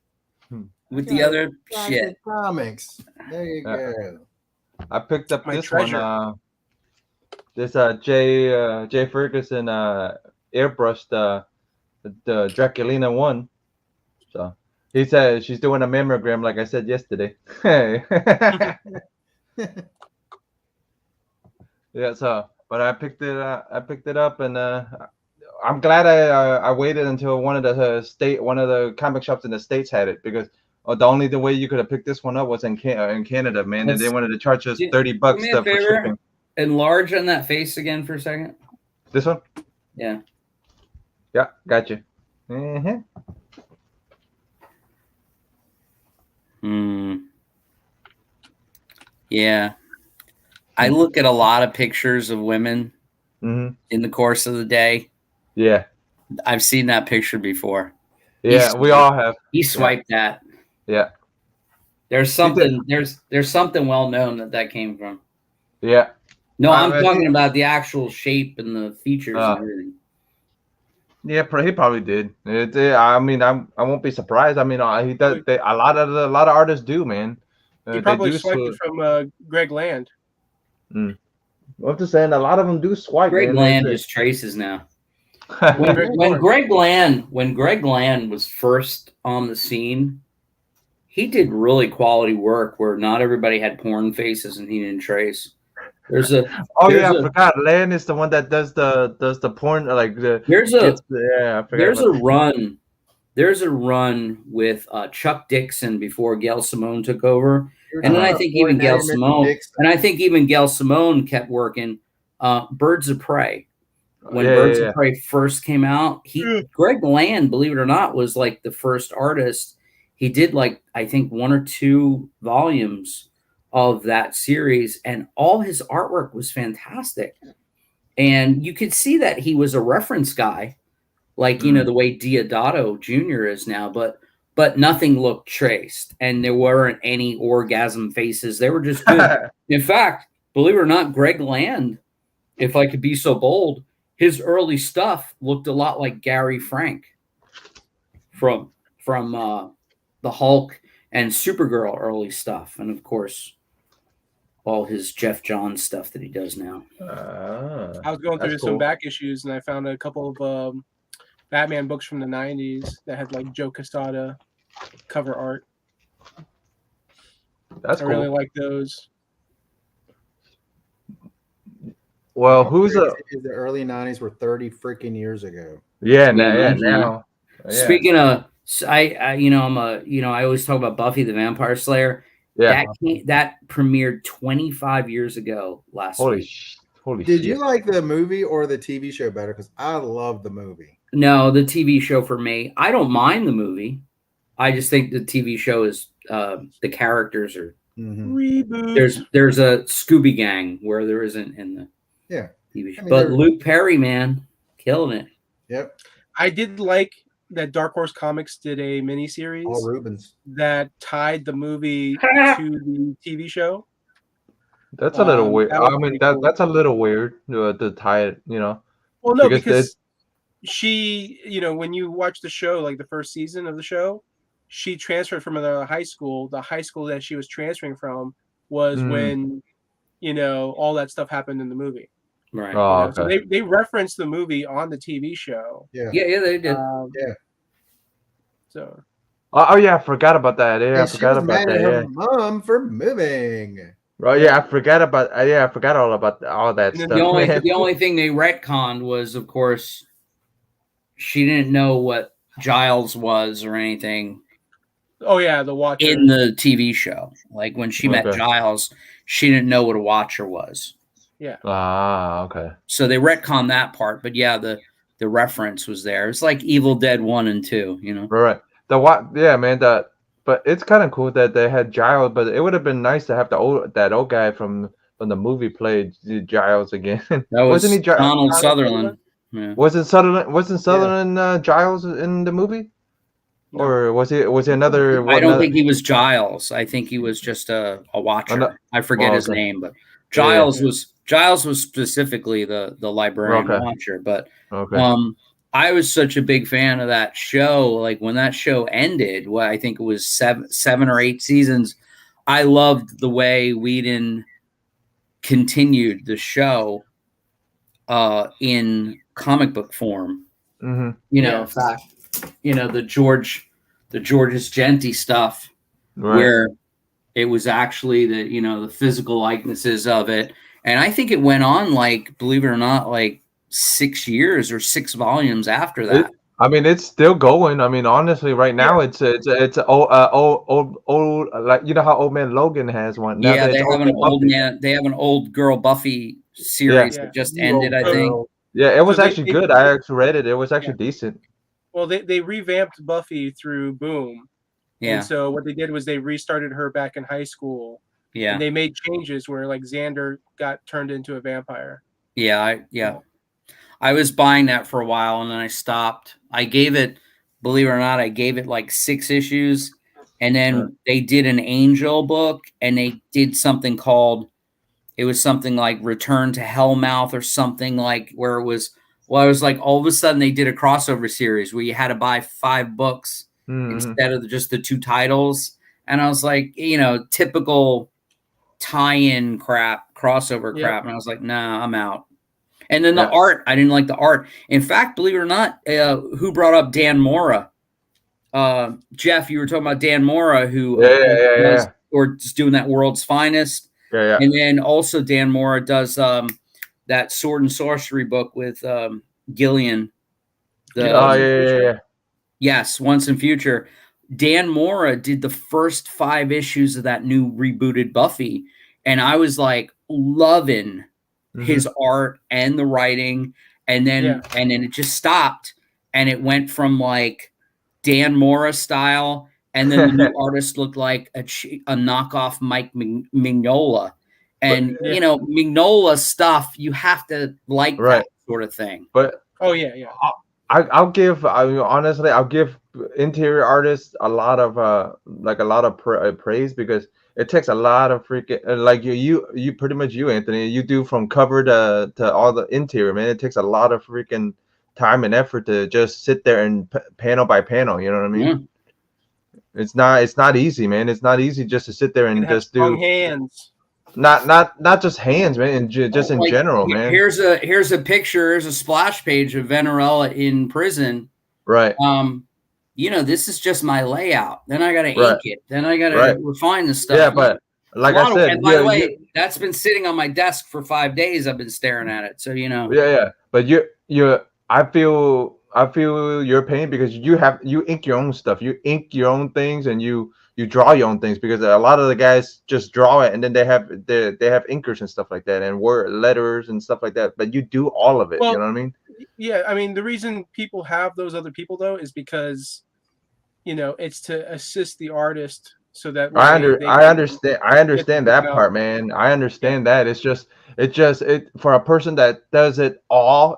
with the other shit. Comics. There you go. I picked up this treasure. one. This Jay Ferguson airbrushed the Draculina one. So he said she's doing a mammogram, like I said yesterday. Hey. Yeah. So, but I picked it up, and I'm glad I waited until one of the comic shops in the States had it, because the only way you could have picked this one up was in Canada, man. And they wanted to charge us $30 for shipping. Enlarge on that face again for a second. This one? Yeah. Yeah, gotcha. Mm-hmm. Yeah. I look at a lot of pictures of women in the course of the day. Yeah. I've seen that picture before. Yeah, we all have. He swiped that. Yeah. There's something there's something well known that came from. Yeah. No, I'm talking about the actual shape and the features and everything. Yeah, he probably did. I mean, I won't be surprised. I mean, he does. A lot of artists do, man. He probably swiped it from Greg Land. I'm just saying, a lot of them do swipe. Greg Land just traces now. when Greg Land was first on the scene, he did really quality work where not everybody had porn faces and he didn't trace. I forgot. Land is the one that does the porn, like there's a run with Chuck Dixon before Gail Simone took over, and then I think even Gail Simone kept working. Birds of Prey. When Birds of Prey first came out, Greg Land, believe it or not, was like the first artist. He did like I think 1 or 2 volumes of that series, and all his artwork was fantastic. And you could see that he was a reference guy, like the way Diodato Jr. is now, but nothing looked traced, and there weren't any orgasm faces. They were just good. In fact, believe it or not, Greg Land, if I could be so bold, his early stuff looked a lot like Gary Frank from the Hulk and Supergirl early stuff, and of course all his Jeff Johns stuff that he does now. I was going through some back issues, and I found a couple of Batman books from the 90s that had like Joe Quesada cover art. I really like those. Well, the early 90s were 30 freaking years ago. Yeah, now. Speaking of, I always talk about Buffy the Vampire Slayer. Yeah, that premiered 25 years ago last week. Holy Did you like the movie or the TV show better? Because I love the movie. No, the TV show for me. I don't mind the movie. I just think the TV show is the characters are reboot. There's a Scooby Gang where there isn't in the TV show. But Luke Perry, man, killing it. Yep. I did like that Dark Horse Comics did a miniseries that tied the movie to the TV show. That's a little weird. I mean, that's a little weird to tie it, Well, no, because she, when you watch the show, like the first season of the show, she transferred from the high school. The high school that she was transferring from was when, all that stuff happened in the movie. Right. Oh, So they referenced the movie on the TV show. Yeah. Yeah, they did. Yeah. So. Oh yeah, I forgot about that. Yeah, I And she forgot was about mad at that. her Yeah. mom for moving. Right. Yeah, I forgot about. Yeah, I forgot all about all that And then stuff. Man. The only thing they retconned was, of course, she didn't know what Giles was or anything. Oh yeah, the Watcher in the TV show. Like when she met Okay. Giles, she didn't know what a Watcher was. Yeah. Ah, okay. So they retconned that part, but yeah, the reference was there. It's like Evil Dead 1 and 2, you know. Right. The what? Yeah, man. But it's kind of cool that they had Giles. But it would have been nice to have that old guy from the movie play Giles again. That was Wasn't he Donald Sutherland. Yeah. Wasn't Sutherland Giles in the movie? No. Or was he another? I don't think he was Giles. I think he was just a Watcher. I forget his name, but Giles was specifically the librarian Watcher. But I was such a big fan of that show. Like when that show ended, I think it was seven or 8 seasons. I loved the way Whedon continued the show in comic book form. Mm-hmm. You know, in fact, you know, the Georges Genti stuff, where it was actually the physical likenesses of it. And I think it went on, like, believe it or not, like 6 years or 6 volumes after that. It's still going. I mean, honestly, right now it's old like, you know how Old Man Logan has one. Now they have an old girl Buffy series that just ended, I think. Yeah, it was actually good. I actually read it. It was actually decent. Well, they revamped Buffy through Boom. Yeah. And so what they did was they restarted her back in high school. Yeah. And they made changes where like Xander got turned into a vampire. Yeah, I was buying that for a while and then I stopped. I gave it, believe it or not, like 6 issues. And then they did an Angel book and they did something called, it was something like Return to Hellmouth or something, like where it was, well, I was like, all of a sudden they did a crossover series where you had to buy 5 books instead of just the 2 titles. And I was like, typical tie-in crap, crossover crap. And I was like, nah, I'm out. And then the art, I didn't like the art. In fact, believe it or not, who brought up Dan Mora? Jeff, you were talking about Dan Mora, who or just doing that World's Finest. Yeah. And then also Dan Mora does that Sword and Sorcery book with Gillian. Yes, Once and Future. Dan Mora did the first 5 issues of that new rebooted Buffy. And I was like loving his art and the writing. And then it just stopped. And it went from like Dan Mora style. And then the new artist looked like a knockoff Mike Mignola. And, Mignola stuff, you have to like that sort of thing. But I'll give interior artists a lot of praise, because it takes a lot of freaking like you pretty much Anthony, you do from cover to all the interior, man. It takes a lot of freaking time and effort to just sit there and panel by panel. You know what I mean? Yeah. It's not easy, man. It's not easy just to sit there and just do hands. Not just hands, man, and just in general, man. Here's a picture. Here's a splash page of Venerella in prison. Right. This is just my layout. Then I got to ink it. Then I got to refine the stuff. Yeah, but like I said, and by the way, that's been sitting on my desk for 5 days. I've been staring at it. So Yeah. But I feel your pain, because you ink your own stuff. You ink your own things, and you draw your own things, because a lot of the guys just draw it and then they have inkers and stuff like that, and word letters and stuff like that. But you do all of it. You know what I mean? Yeah, I mean, the reason people have those other people though is because it's to assist the artist so that I understand that part, man. I understand that. It's just for a person that does it all.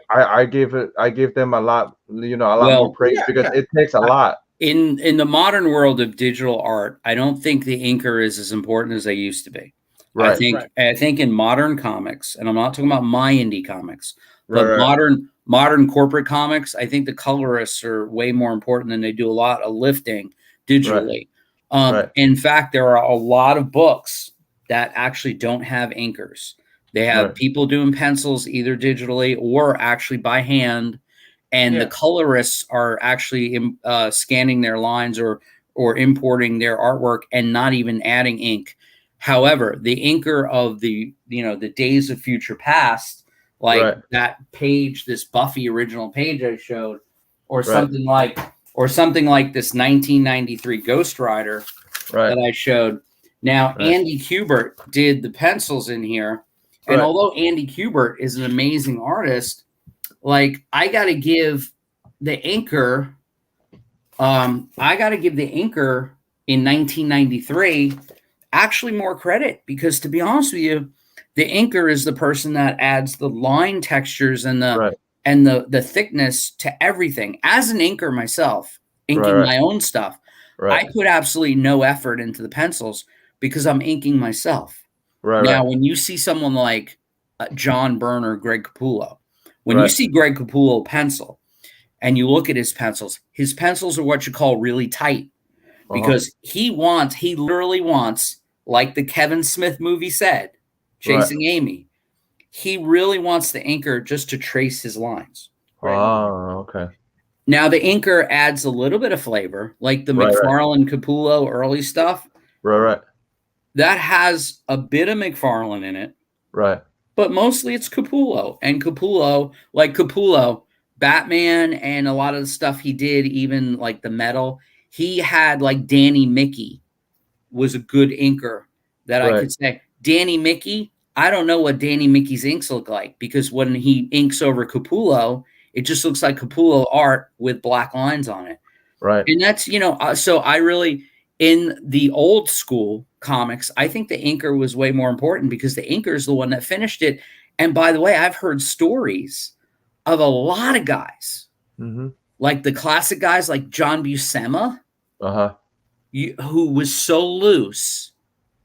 I give them a lot more praise, because it takes a lot. In the modern world of digital art, I don't think the inker is as important as they used to be. Right. I think in modern comics, and I'm not talking about my indie comics, but modern corporate comics, I think the colorists are way more important, than they do a lot of lifting digitally. In fact, there are a lot of books that actually don't have inkers. They have Right. people doing pencils either digitally or actually by hand, and the colorists are actually scanning their lines or importing their artwork and not even adding ink. However, the inker of the Days of Future Past, like Right. that page, this Buffy original page I showed, or Right. something like this 1993 Ghost Rider Right. that I showed. Now, Right. Andy Kubert did the pencils in here. And Right. although Andy Kubert is an amazing artist, like I got to give the inker, in 1993 actually more credit, because to be honest with you, the inker is the person that adds the line textures and the Right. and the thickness to everything. As an inker myself, inking Right. my own stuff, Right. I put absolutely no effort into the pencils because I'm inking myself. Right. Now, Right. when you see someone like John Byrne or Greg Capullo, when you Right. see Greg Capullo pencil and you look at his pencils are what you call really tight, because he literally wants, like the Kevin Smith movie said, Chasing Amy, he really wants the inker just to trace his lines. Oh, okay. Now, the inker adds a little bit of flavor, like the Right, right. McFarlane Capullo early stuff. Right. Right. That has a bit of McFarlane in it, Right. but mostly it's Capullo. And Capullo, Batman, and a lot of the stuff he did, even like the metal, he had like Danny Mickey was a good inker that I Right. could say. Danny Mickey, I don't know what Danny Mickey's inks look like, because when he inks over Capullo, it just looks like Capullo art with black lines on it. Right. And that's, so I really, in the old school comics, I think the inker was way more important, because the inker is the one that finished it. And by the way, I've heard stories of a lot of guys, Mm-hmm. like the classic guys like John Buscema, Uh-huh. who was so loose,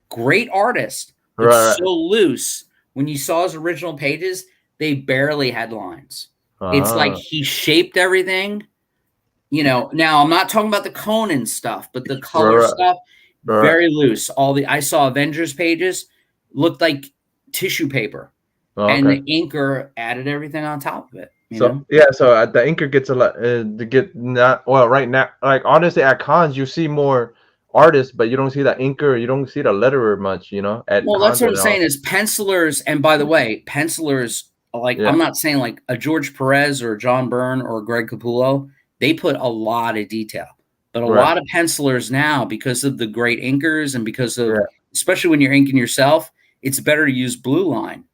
great artist, but Right. so loose. When you saw his original pages, they barely had lines. It's like he shaped everything. Now I'm not talking about the Conan stuff, but the color stuff, very loose. I saw Avengers pages looked like tissue paper, and the inker added everything on top of it. So the inker gets a lot right now. Like honestly, at cons you see more artists, but you don't see the inker, you don't see the letterer much. Well, that's what I'm saying is pencilers. And by the way, pencilers, like I'm not saying like a George Perez or John Byrne or Greg Capullo. They put a lot of detail, but a lot of pencilers now, because of the great inkers and because of, especially when you're inking yourself, it's better to use blue line,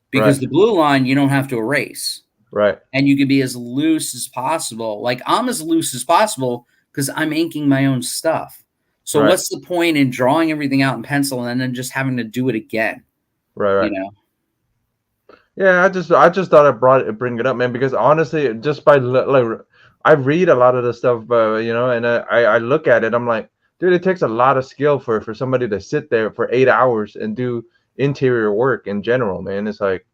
because the blue line you don't have to erase. Right. And you can be as loose as possible. Like I'm as loose as possible because I'm inking my own stuff. So what's the point in drawing everything out in pencil and then just having to do it again? Right. Yeah, I just thought I bring it up, man, because honestly, just by like I read a lot of the stuff, and I look at it, I'm like, dude, it takes a lot of skill for somebody to sit there for 8 hours and do interior work in general, man. It's like,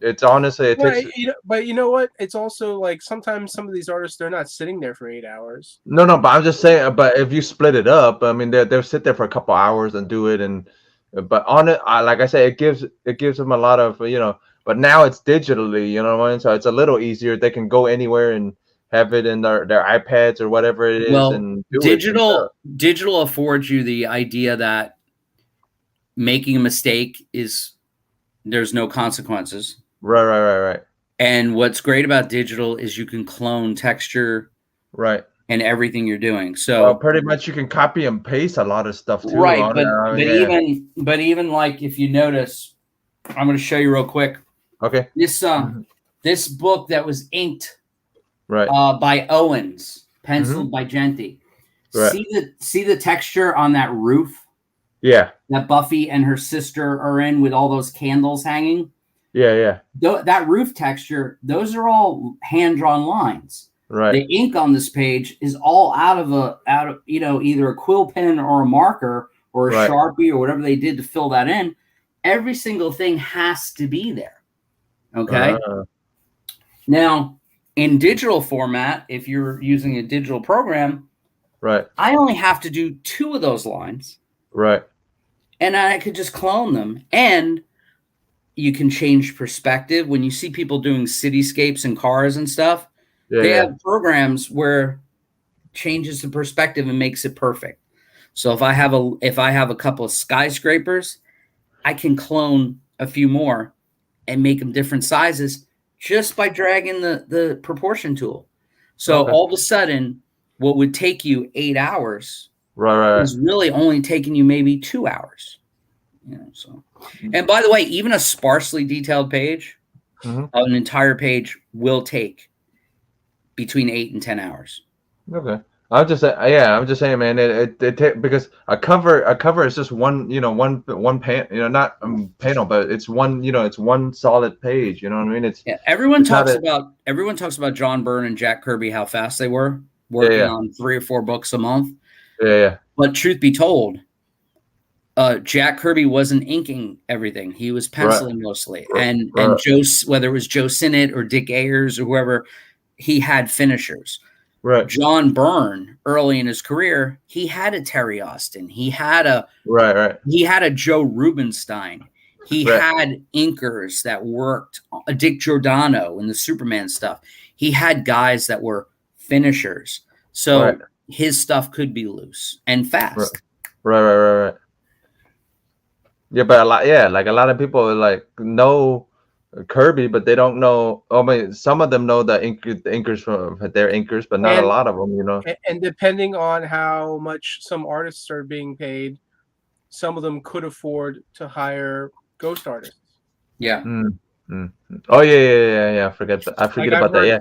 it's honestly, takes. But you know what? It's also like sometimes some of these artists, they're not sitting there for 8 hours. No, but I'm just saying. But if you split it up, I mean, they'll sit there for a couple hours and do it, but on it, like I say, it gives them a lot of But now it's digitally, what I mean? So it's a little easier. They can go anywhere and have it in their iPads or whatever it is, and do digital affords you the idea that making a mistake there's no consequences. Right. And what's great about digital is you can clone texture, right, and everything you're doing. So pretty much you can copy and paste a lot of stuff too. Right, but even like if you notice, I'm going to show you real quick. Okay. This book that was inked, right, by Owens, penciled by Genty. Right. See the texture on that roof. Yeah. That Buffy and her sister are in with all those candles hanging. Yeah. That roof texture, those are all hand-drawn lines. Right. The ink on this page is all out of either a quill pen or a marker or a Sharpie or whatever they did to fill that in. Every single thing has to be there. Okay. Now, in digital format, if you're using a digital program, right, I only have to do 2 of those lines. Right. And I could just clone them. And you can change perspective. When you see people doing cityscapes and cars and stuff, they have programs where changes the perspective and makes it perfect. So if I have a couple of skyscrapers, I can clone a few more and make them different sizes just by dragging the proportion tool. So all of a sudden, what would take you 8 hours is really only taking you maybe 2 hours. You know, so. And by the way, even a sparsely detailed page, an entire page will take between 8 and 10 hours. Okay. I'm just saying, man. Because a cover is just one, one pan, not panel, but it's one, it's one solid page. You know what I mean? Everyone talks about John Byrne and Jack Kirby, how fast they were working on 3 or 4 books a month. Yeah. But truth be told, Jack Kirby wasn't inking everything; he was penciling mostly. And Joe, whether it was Joe Sinnott or Dick Ayers or whoever, he had finishers. Right. John Byrne, early in his career, he had a Terry Austin. He had a He had a Joe Rubenstein. He had inkers that worked. Dick Giordano in the Superman stuff. He had guys that were finishers, so his stuff could be loose and fast. Right. Yeah, but a lot of people like know Kirby, but they don't know. I mean, some of them know the inkers from their inkers, but not a lot of them, And depending on how much some artists are being paid, some of them could afford to hire ghost artists. Yeah. Oh yeah. I forget about that. Yeah.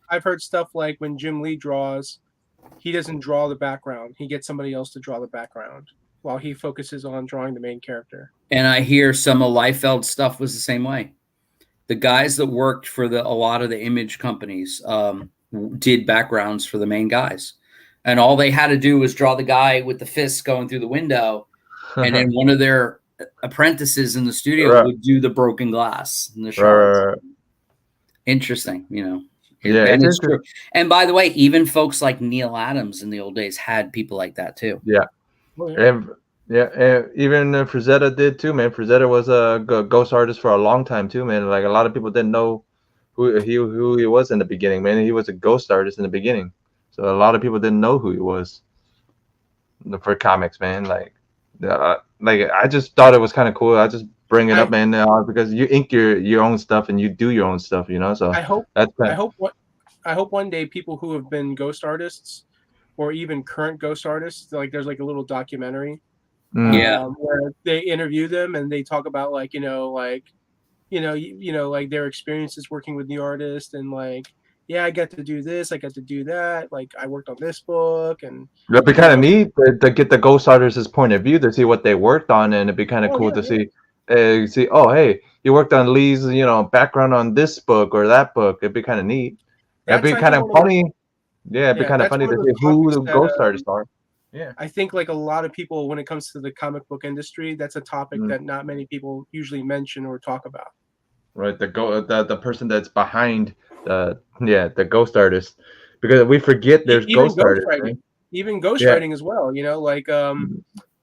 I've heard stuff like when Jim Lee draws, he doesn't draw the background. He gets somebody else to draw the background while he focuses on drawing the main character. And I hear some of Liefeld stuff was the same way. The guys that worked for a lot of the image companies did backgrounds for the main guys. And all they had to do was draw the guy with the fists going through the window. And then one of their apprentices in the studio would do the broken glass and the shards. Interesting, Yeah, and it's true. And by the way, even folks like Neil Adams in the old days had people like that too. Yeah. And even Frazetta did too, man. Frazetta was a ghost artist for a long time too, man. Like a lot of people didn't know who he was in the beginning, man. He was a ghost artist in the beginning, so a lot of people didn't know who he was for comics, man. Like I just thought it was kind of cool. I just bring it up, man, because you ink your own stuff and you do your own stuff, So I hope one day people who have been ghost artists or even current ghost artists, like there's like a little documentary, where they interview them and they talk about like their experiences working with the artist and like, I got to do this, I got to do that, like I worked on this book, and it'd be kind of neat to get the ghost artist's point of view to see what they worked on, and it'd be kind of cool to see. Oh, hey, you worked on Lee's, background on this book or that book. It'd be kind of neat. It'd be kind of funny. Yeah, it'd be kind of funny to see who the ghost artists are. Yeah, I think like a lot of people, when it comes to the comic book industry, that's a topic that not many people usually mention or talk about. Right, the person that's behind the ghost artist, because we forget there's ghost artists. Right? Even ghost writing as well.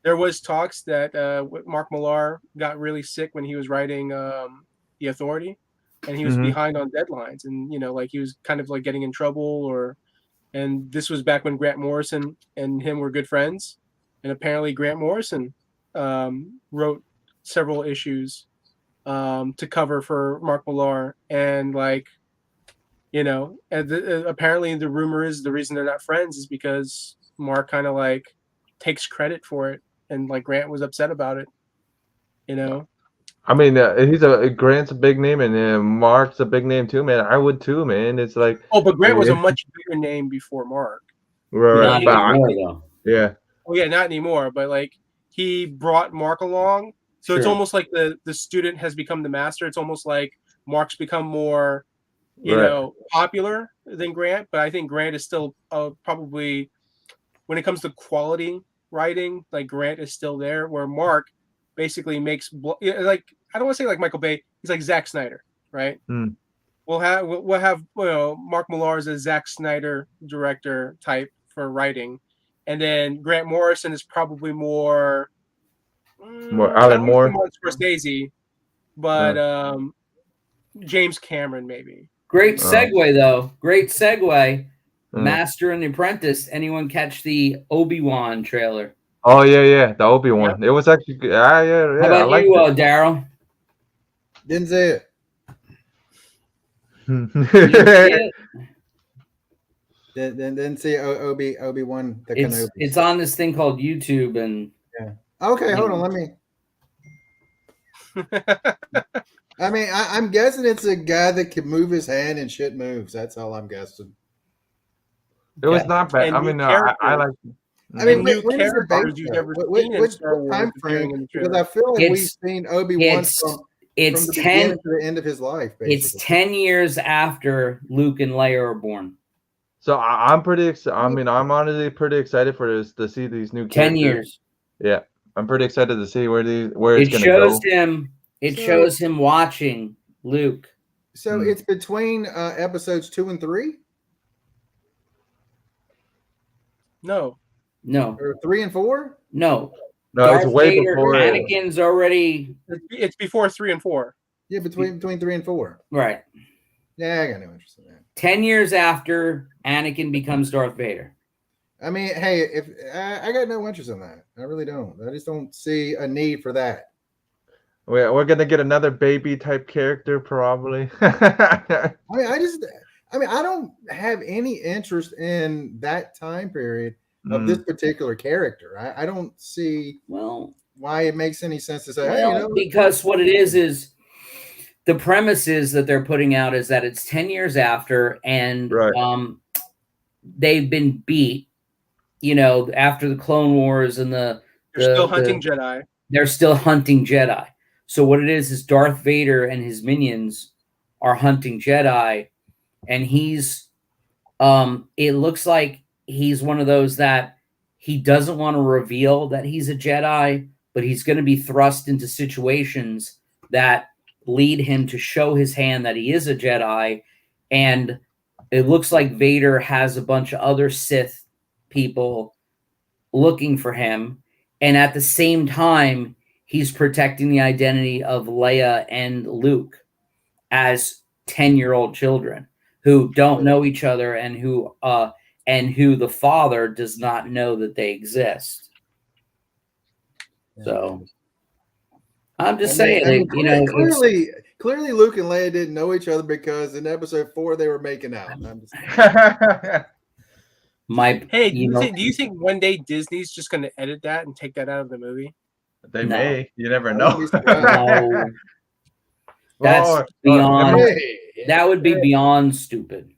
There was talks that Mark Millar got really sick when he was writing The Authority, and he was behind on deadlines, and he was kind of like getting in trouble, and this was back when Grant Morrison and him were good friends, and apparently Grant Morrison wrote several issues to cover for Mark Millar, and apparently the rumor is the reason they're not friends is because Mark kind of like takes credit for it, and like Grant was upset about it. I mean, Grant's a big name, and Mark's a big name too, man. I would too, man. It's like but Grant was a much bigger name before Mark. Right. Yeah. Oh yeah, not anymore. But like he brought Mark along, so it's almost like the student has become the master. It's almost like Mark's become more, popular than Grant. But I think Grant is still probably, when it comes to quality writing, like Grant is still there, where Mark basically makes like, I don't want to say like Michael Bay. He's like Zack Snyder, right? We'll have Mark Millar is a Zack Snyder director type for writing, and then Grant Morrison is probably more Alan Moore, Scorsese, but James Cameron maybe. Great segue though. Great segue. Mm. Master and the Apprentice. Anyone catch the Obi-Wan trailer? Oh yeah, the Obi-Wan. It was actually good. Yeah. How about you, Daryl? Didn't say it. Didn't see Obi-Wan. It's on this thing called YouTube, and okay, hold on, let me. I mean, I'm guessing it's a guy that can move his hand and shit moves. That's all I'm guessing. It was not bad. I mean, I like. I mean, new when is the characters base, you've never what seen in Star Wars time frame? appearing in the Because trailer. I feel like we've It's- seen Obi-Wan from It's the 10. beginning to the end of his life. Basically. It's 10 years after Luke and Leia are born. So I'm pretty excited. I mean, I'm honestly pretty excited for this to see these new 10 characters. years. Yeah, I'm pretty excited to see where it's It gonna shows go. him. It shows him watching Luke. So it's between episodes 2 and 3, No, or 3 and 4. no. No, Darth it's way Vader, before. Anakin's already It's before 3 and 4. Yeah, between 3 and 4. right. Yeah, I got no interest in that. 10 years after Anakin becomes Darth Vader. I mean, hey, if I got no interest in that, I really don't. I just don't see a need for that. We're gonna get another baby type character probably. I mean, I don't have any interest in that time period of this particular character. I don't see why it makes any sense to say, hey, because what it is the premise is that they're putting out is that it's 10 years after, and they've been beat, after the Clone Wars and they're still hunting Jedi. They're still hunting Jedi. So what it is Darth Vader and his minions are hunting Jedi, and he's it looks like he's one of those that he doesn't want to reveal that he's a Jedi, but he's going to be thrust into situations that lead him to show his hand that he is a Jedi. And it looks like Vader has a bunch of other Sith people looking for him. And at the same time, he's protecting the identity of Leia and Luke as 10-year-old children who don't know each other and who the father does not know that they exist. So I'm just saying, clearly Luke and Leia didn't know each other because in episode 4 they were making out. I'm just do you think one day Disney's just going to edit that and take that out of the movie? They may. You never know. That's beyond. That would be beyond stupid.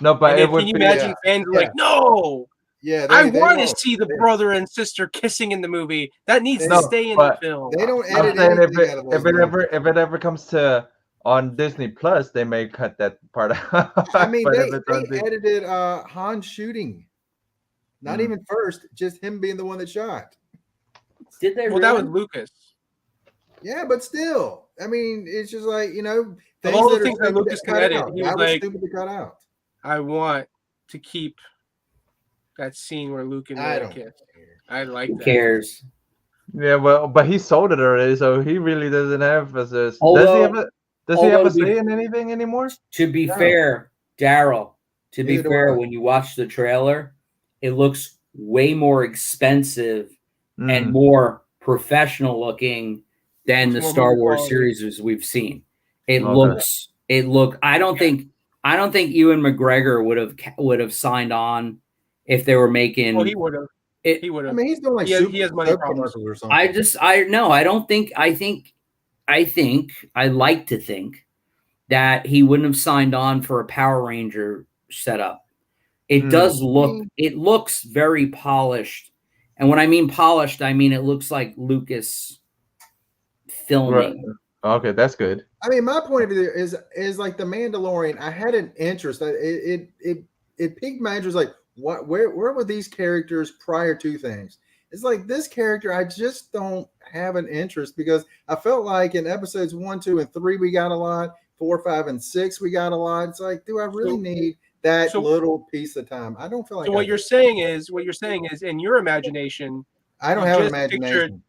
No, but it would can you imagine fans like, no. Yeah, I want to see the brother and sister kissing in the movie. That needs to stay in the film. They don't edit anything out of those if it ever comes to on Disney Plus, they may cut that part out. I mean, they edited Han shooting. Not even first, just him being the one that shot. Did they? Well, that was Lucas. Yeah, but still, I mean, it's just like of all the things that Lucas can edit, he was like, stupid to cut out. I want to keep that scene where Luke and Leia kiss. I like that. Who cares? Yeah, well, but he sold it already, so he really doesn't have does he ever say anything anymore? To be fair, Daryl, when you watch the trailer, it looks way more expensive and more professional looking than the Star Wars series we've seen. I don't think Ewan McGregor would have signed on if they were making. Well, he would have. He would have. I mean, he's doing like he has money problems or something. I like to think that he wouldn't have signed on for a Power Ranger setup. It does look. It looks very polished, and when I mean polished, I mean it looks like Lucas filming. Right. Okay, that's good. I mean, my point of view is like the Mandalorian. I had an interest. It piqued my interest. Like, where were these characters prior to things? It's like this character, I just don't have an interest because I felt like in episodes 1, 2, and 3 we got a lot. 4, 5, and 6 we got a lot. It's like, do I really need that little piece of time? I don't feel like. So what you're saying is, in your imagination, I don't have an imagination.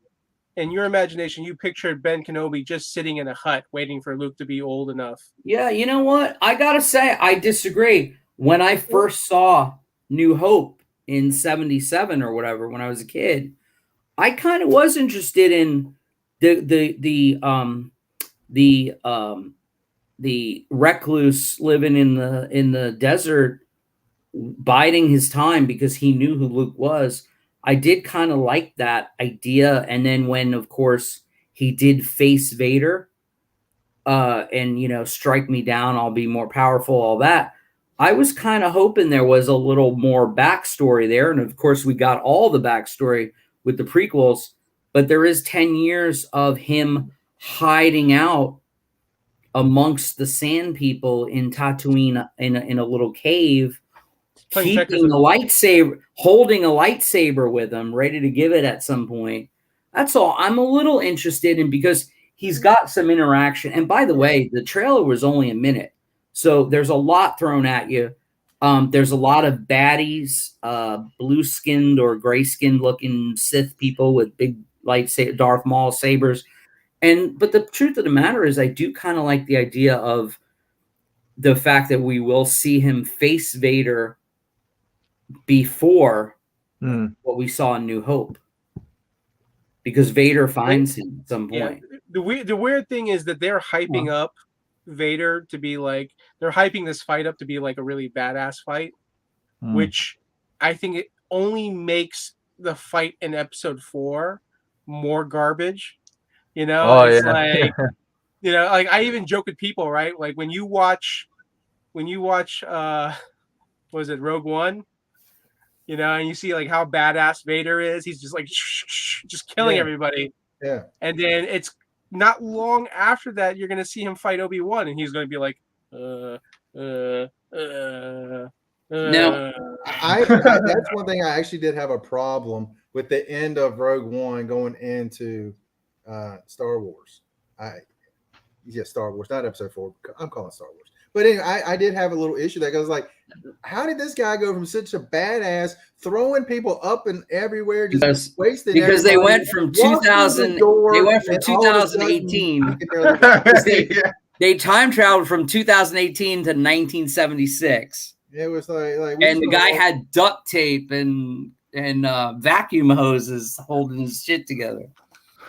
in your imagination, you pictured Ben Kenobi just sitting in a hut waiting for Luke to be old enough. Yeah, you know what? I gotta say, I disagree. When I first saw New Hope in '77 or whatever, when I was a kid, I kind of was interested in the recluse living in the desert, biding his time because he knew who Luke was. I did kind of like that idea. And then when, of course, he did face Vader, and, you know, strike me down, I'll be more powerful, all that. I was kind of hoping there was a little more backstory there. And of course, we got all the backstory with the prequels, but there is 10 years of him hiding out amongst the sand people in Tatooine in a little cave, keeping the lightsaber, holding a lightsaber with him, ready to give it at some point. That's all I'm a little interested in, because he's got some interaction. And by the way, the trailer was only a minute, so there's a lot thrown at you. There's a lot of baddies, blue-skinned or gray-skinned looking Sith people with big lightsaber, Darth Maul sabers. But the truth of the matter is, I do kind of like the idea of the fact that we will see him face Vader before what we saw in New Hope, because Vader finds him at some point. Yeah. The weird thing is that they're hyping up Vader to be like, they're hyping this fight up to be like a really badass fight, which I think it only makes the fight in Episode 4 more garbage. You know, like, you know, like I even joke with people, right? Like when you watch, what was it, Rogue One? You know, and you see like how badass Vader is. He's just like just killing everybody. Yeah. And then it's not long after that you're gonna see him fight Obi-Wan, and he's gonna be like, No, that's one thing I actually did have a problem with, the end of Rogue One going into Star Wars. Star Wars, not Episode 4. I'm calling it Star Wars. But anyway, I did have a little issue there, because I was like, how did this guy go from such a badass, throwing people up and everywhere, just wasting? Because they went from 2000, they went from 2018. They time traveled from 2018 to 1976. It was like and the guy had duct tape and vacuum hoses holding his shit together.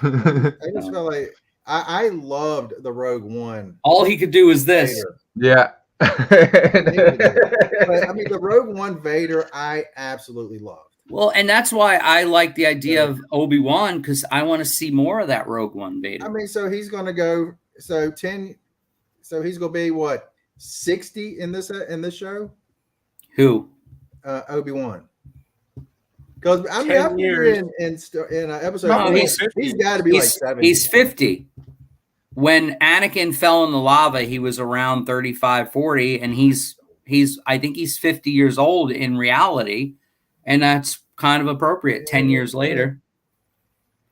I just felt like I loved the Rogue One. All he could do was this. Vader. Yeah. But, I mean, the Rogue One Vader, I absolutely loved. Well, and that's why I like the idea of Obi-Wan, because I want to see more of that Rogue One Vader. I mean, so he's going to go, so he's going to be what, 60 in this show? Who? Obi-Wan. Because I mean, after in episode 4, he's got to be like 70. He's 50. When Anakin fell in the lava, he was around 35, 40, and I think he's 50 years old in reality, and that's kind of appropriate. 10 years later,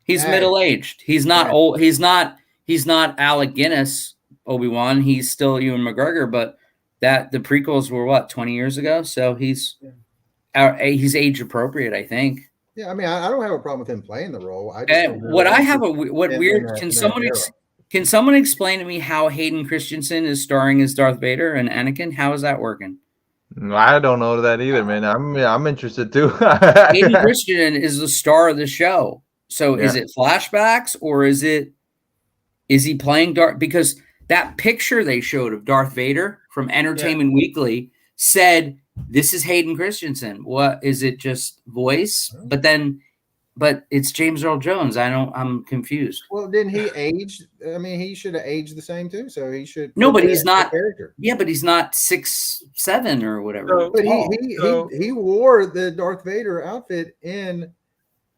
he's middle-aged. He's not old. He's not Alec Guinness, Obi-Wan. He's still Ewan McGregor, but the prequels were what, 20 years ago? So he's age appropriate, I think. Yeah, I mean, I don't have a problem with him playing the role. Can someone explain to me how Hayden Christensen is starring as Darth Vader and Anakin? How is that working? I don't know that either, man. I'm interested too. Hayden Christensen is the star of the show. So is it flashbacks, or is he playing Darth? Because that picture they showed of Darth Vader from Entertainment Weekly said, this is Hayden Christensen. What is it? Just voice? But it's James Earl Jones. I'm confused. Well, didn't he age? I mean, he should have aged the same too. So he should. No, but he's not. Yeah, but he's not 6'7" or whatever. But he wore the Darth Vader outfit in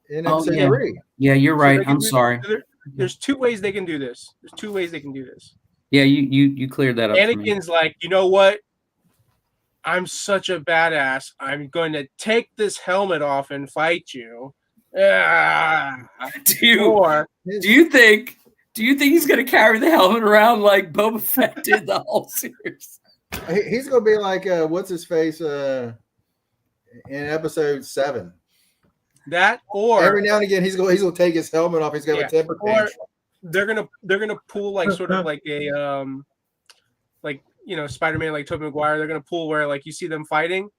episode 3. Yeah, you're right. I'm sorry. There's 2 ways they can do this. Yeah, you cleared that up. Anakin's like, you know what? I'm such a badass. I'm going to take this helmet off and fight you. Do you think he's going to carry the helmet around like Boba Fett did the whole series? He's going to be like what's his face in episode 7. That or every now and again he's gonna take his helmet off. He's got a temper tantrum. They're gonna pull like sort of like a like Spider-Man, like Tobey Maguire. They're gonna pull where like you see them fighting,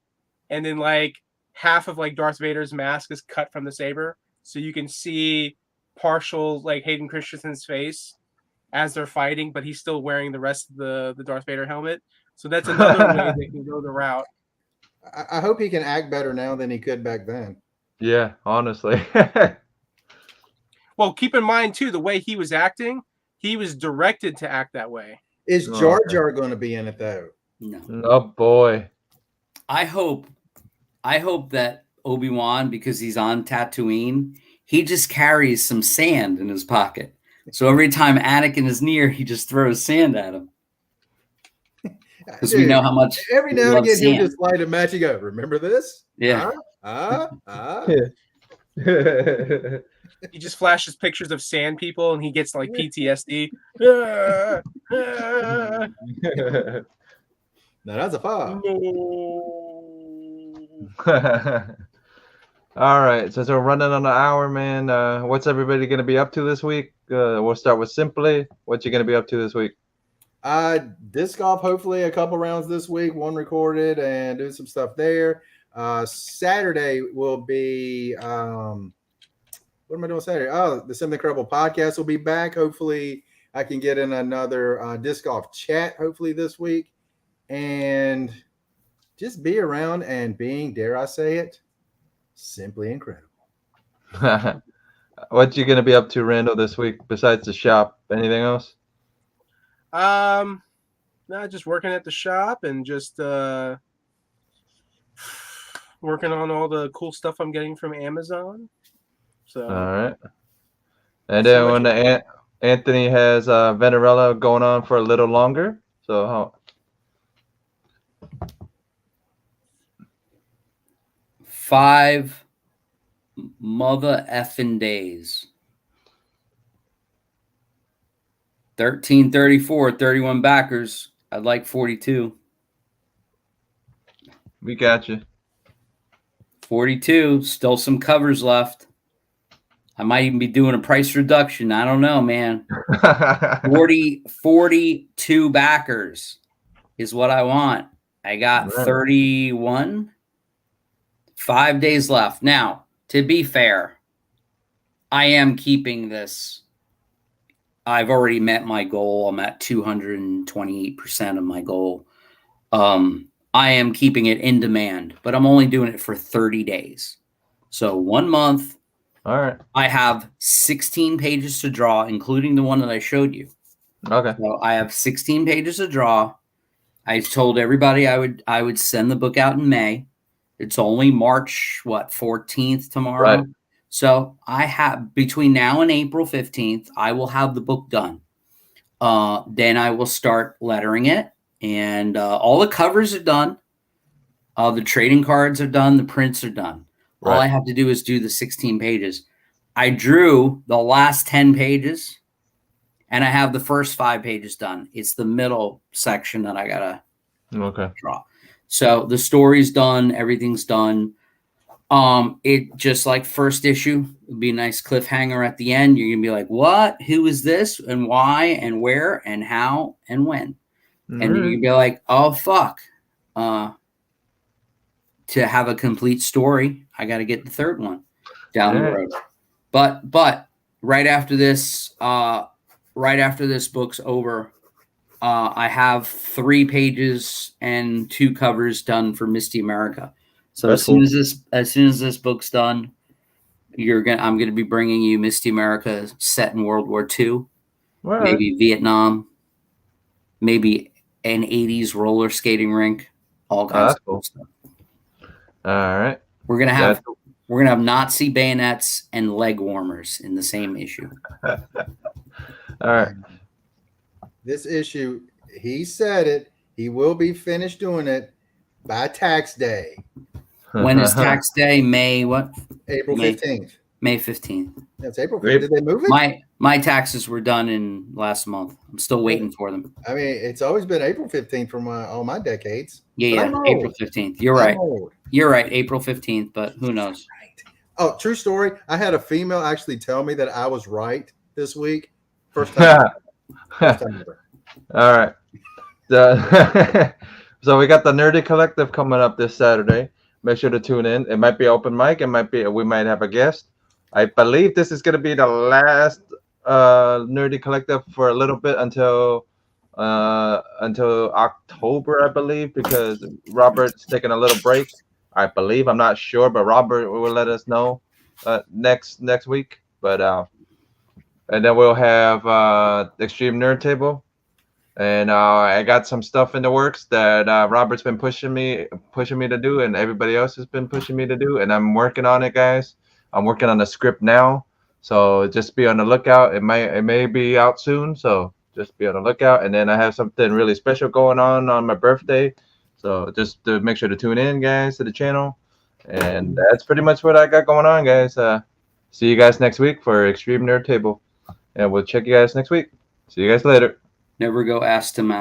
and then like half of like Darth Vader's mask is cut from the saber, so you can see partial like Hayden Christensen's face as they're fighting, but he's still wearing the rest of the Darth Vader helmet. So that's another way they can go the route. I hope he can act better now than he could back then. Yeah, honestly. Well, keep in mind too, the way he was acting, he was directed to act that way. Is Jar Jar going to be in it though? No. Oh boy. I hope that Obi-Wan, because he's on Tatooine, he just carries some sand in his pocket. So every time Anakin is near, he just throws sand at him. Because we know how much. Every now and again, he'll just light a match and go, "Remember this?" Yeah. He just flashes pictures of sand people, and he gets like PTSD. Now that's a five. All right, since we're running on an hour, man, what's everybody going to be up to this week? We'll start with Simply. What you going to be up to this week? Disc golf, hopefully a couple rounds this week, one recorded, and doing some stuff there. Saturday will be what am I doing Saturday? Oh, the Simply Incredible podcast will be back. Hopefully I can get in another disc golf chat hopefully this week, and just be around and being, dare I say it, simply incredible. What you gonna be up to, Randall, this week besides the shop? Anything else? No, just working at the shop and just working on all the cool stuff I'm getting from Amazon. So all right. And then when Anthony has Venerella going on for a little longer. So how? 5 mother effing days. 1334, 31 backers. I'd like 42. We got you. 42. Still some covers left. I might even be doing a price reduction. I don't know, man. 42 backers is what I want. I got 31. 5 days left. Now, to be fair, I am keeping this. I've already met my goal. I'm at 228% of my goal. I am keeping it in demand, but I'm only doing it for 30 days. So 1 month. All right. I have 16 pages to draw, including the one that I showed you. Okay. So I have 16 pages to draw. I told everybody I would send the book out in May. It's only March 14th tomorrow. Right. So I have between now and April 15th, I will have the book done. Then I will start lettering it, and all the covers are done. The trading cards are done. The prints are done. Right. All I have to do is do the 16 pages. I drew the last 10 pages, and I have the first 5 pages done. It's the middle section that I gotta draw. So the story's done. Everything's done. It just like first issue would be a nice cliffhanger at the end. You're gonna be like, what? Who is this? And why? And where? And how? And when? Mm-hmm. And you'd be like, oh fuck. To have a complete story, I got to get the third one down the road. But right after this book's over, I have 3 pages and 2 covers done for Misty America. So as soon as this book's done, I'm gonna be bringing you Misty America set in World War II, maybe Vietnam, maybe an 80s roller skating rink, all kinds of cool stuff. All right. We're gonna have Nazi bayonets and leg warmers in the same issue. All right. This issue, he said it. He will be finished doing it by tax day. When is tax day? May what? April 15th. May 15th. That's April 15th. Did they move it? My taxes were done in last month. I'm still waiting for them. I mean, it's always been April 15th for all my decades. Yeah, April 15th. You're right. You're right, April 15th, but who knows? Oh, true story. I had a female actually tell me that I was right this week. First time. First time ever. All right. So we got the Nerdy Collective coming up this Saturday. Make sure to tune in. It might be open mic. We might have a guest. I believe this is going to be the last Nerdy Collective for a little bit until October, I believe, because Robert's taking a little break. I believe. I'm not sure, but Robert will let us know next week. But and then we'll have Extreme Nerd Table. And I got some stuff in the works that Robert's been pushing me to do, and everybody else has been pushing me to do, and I'm working on it, guys. I'm working on the script now, so just be on the lookout. It may be out soon, so just be on the lookout. And then I have something really special going on my birthday, so just to make sure to tune in, guys, to the channel. And that's pretty much what I got going on, guys. See you guys next week for Extreme Nerd Table, and we'll check you guys next week. See you guys later. Never go ass to mouth.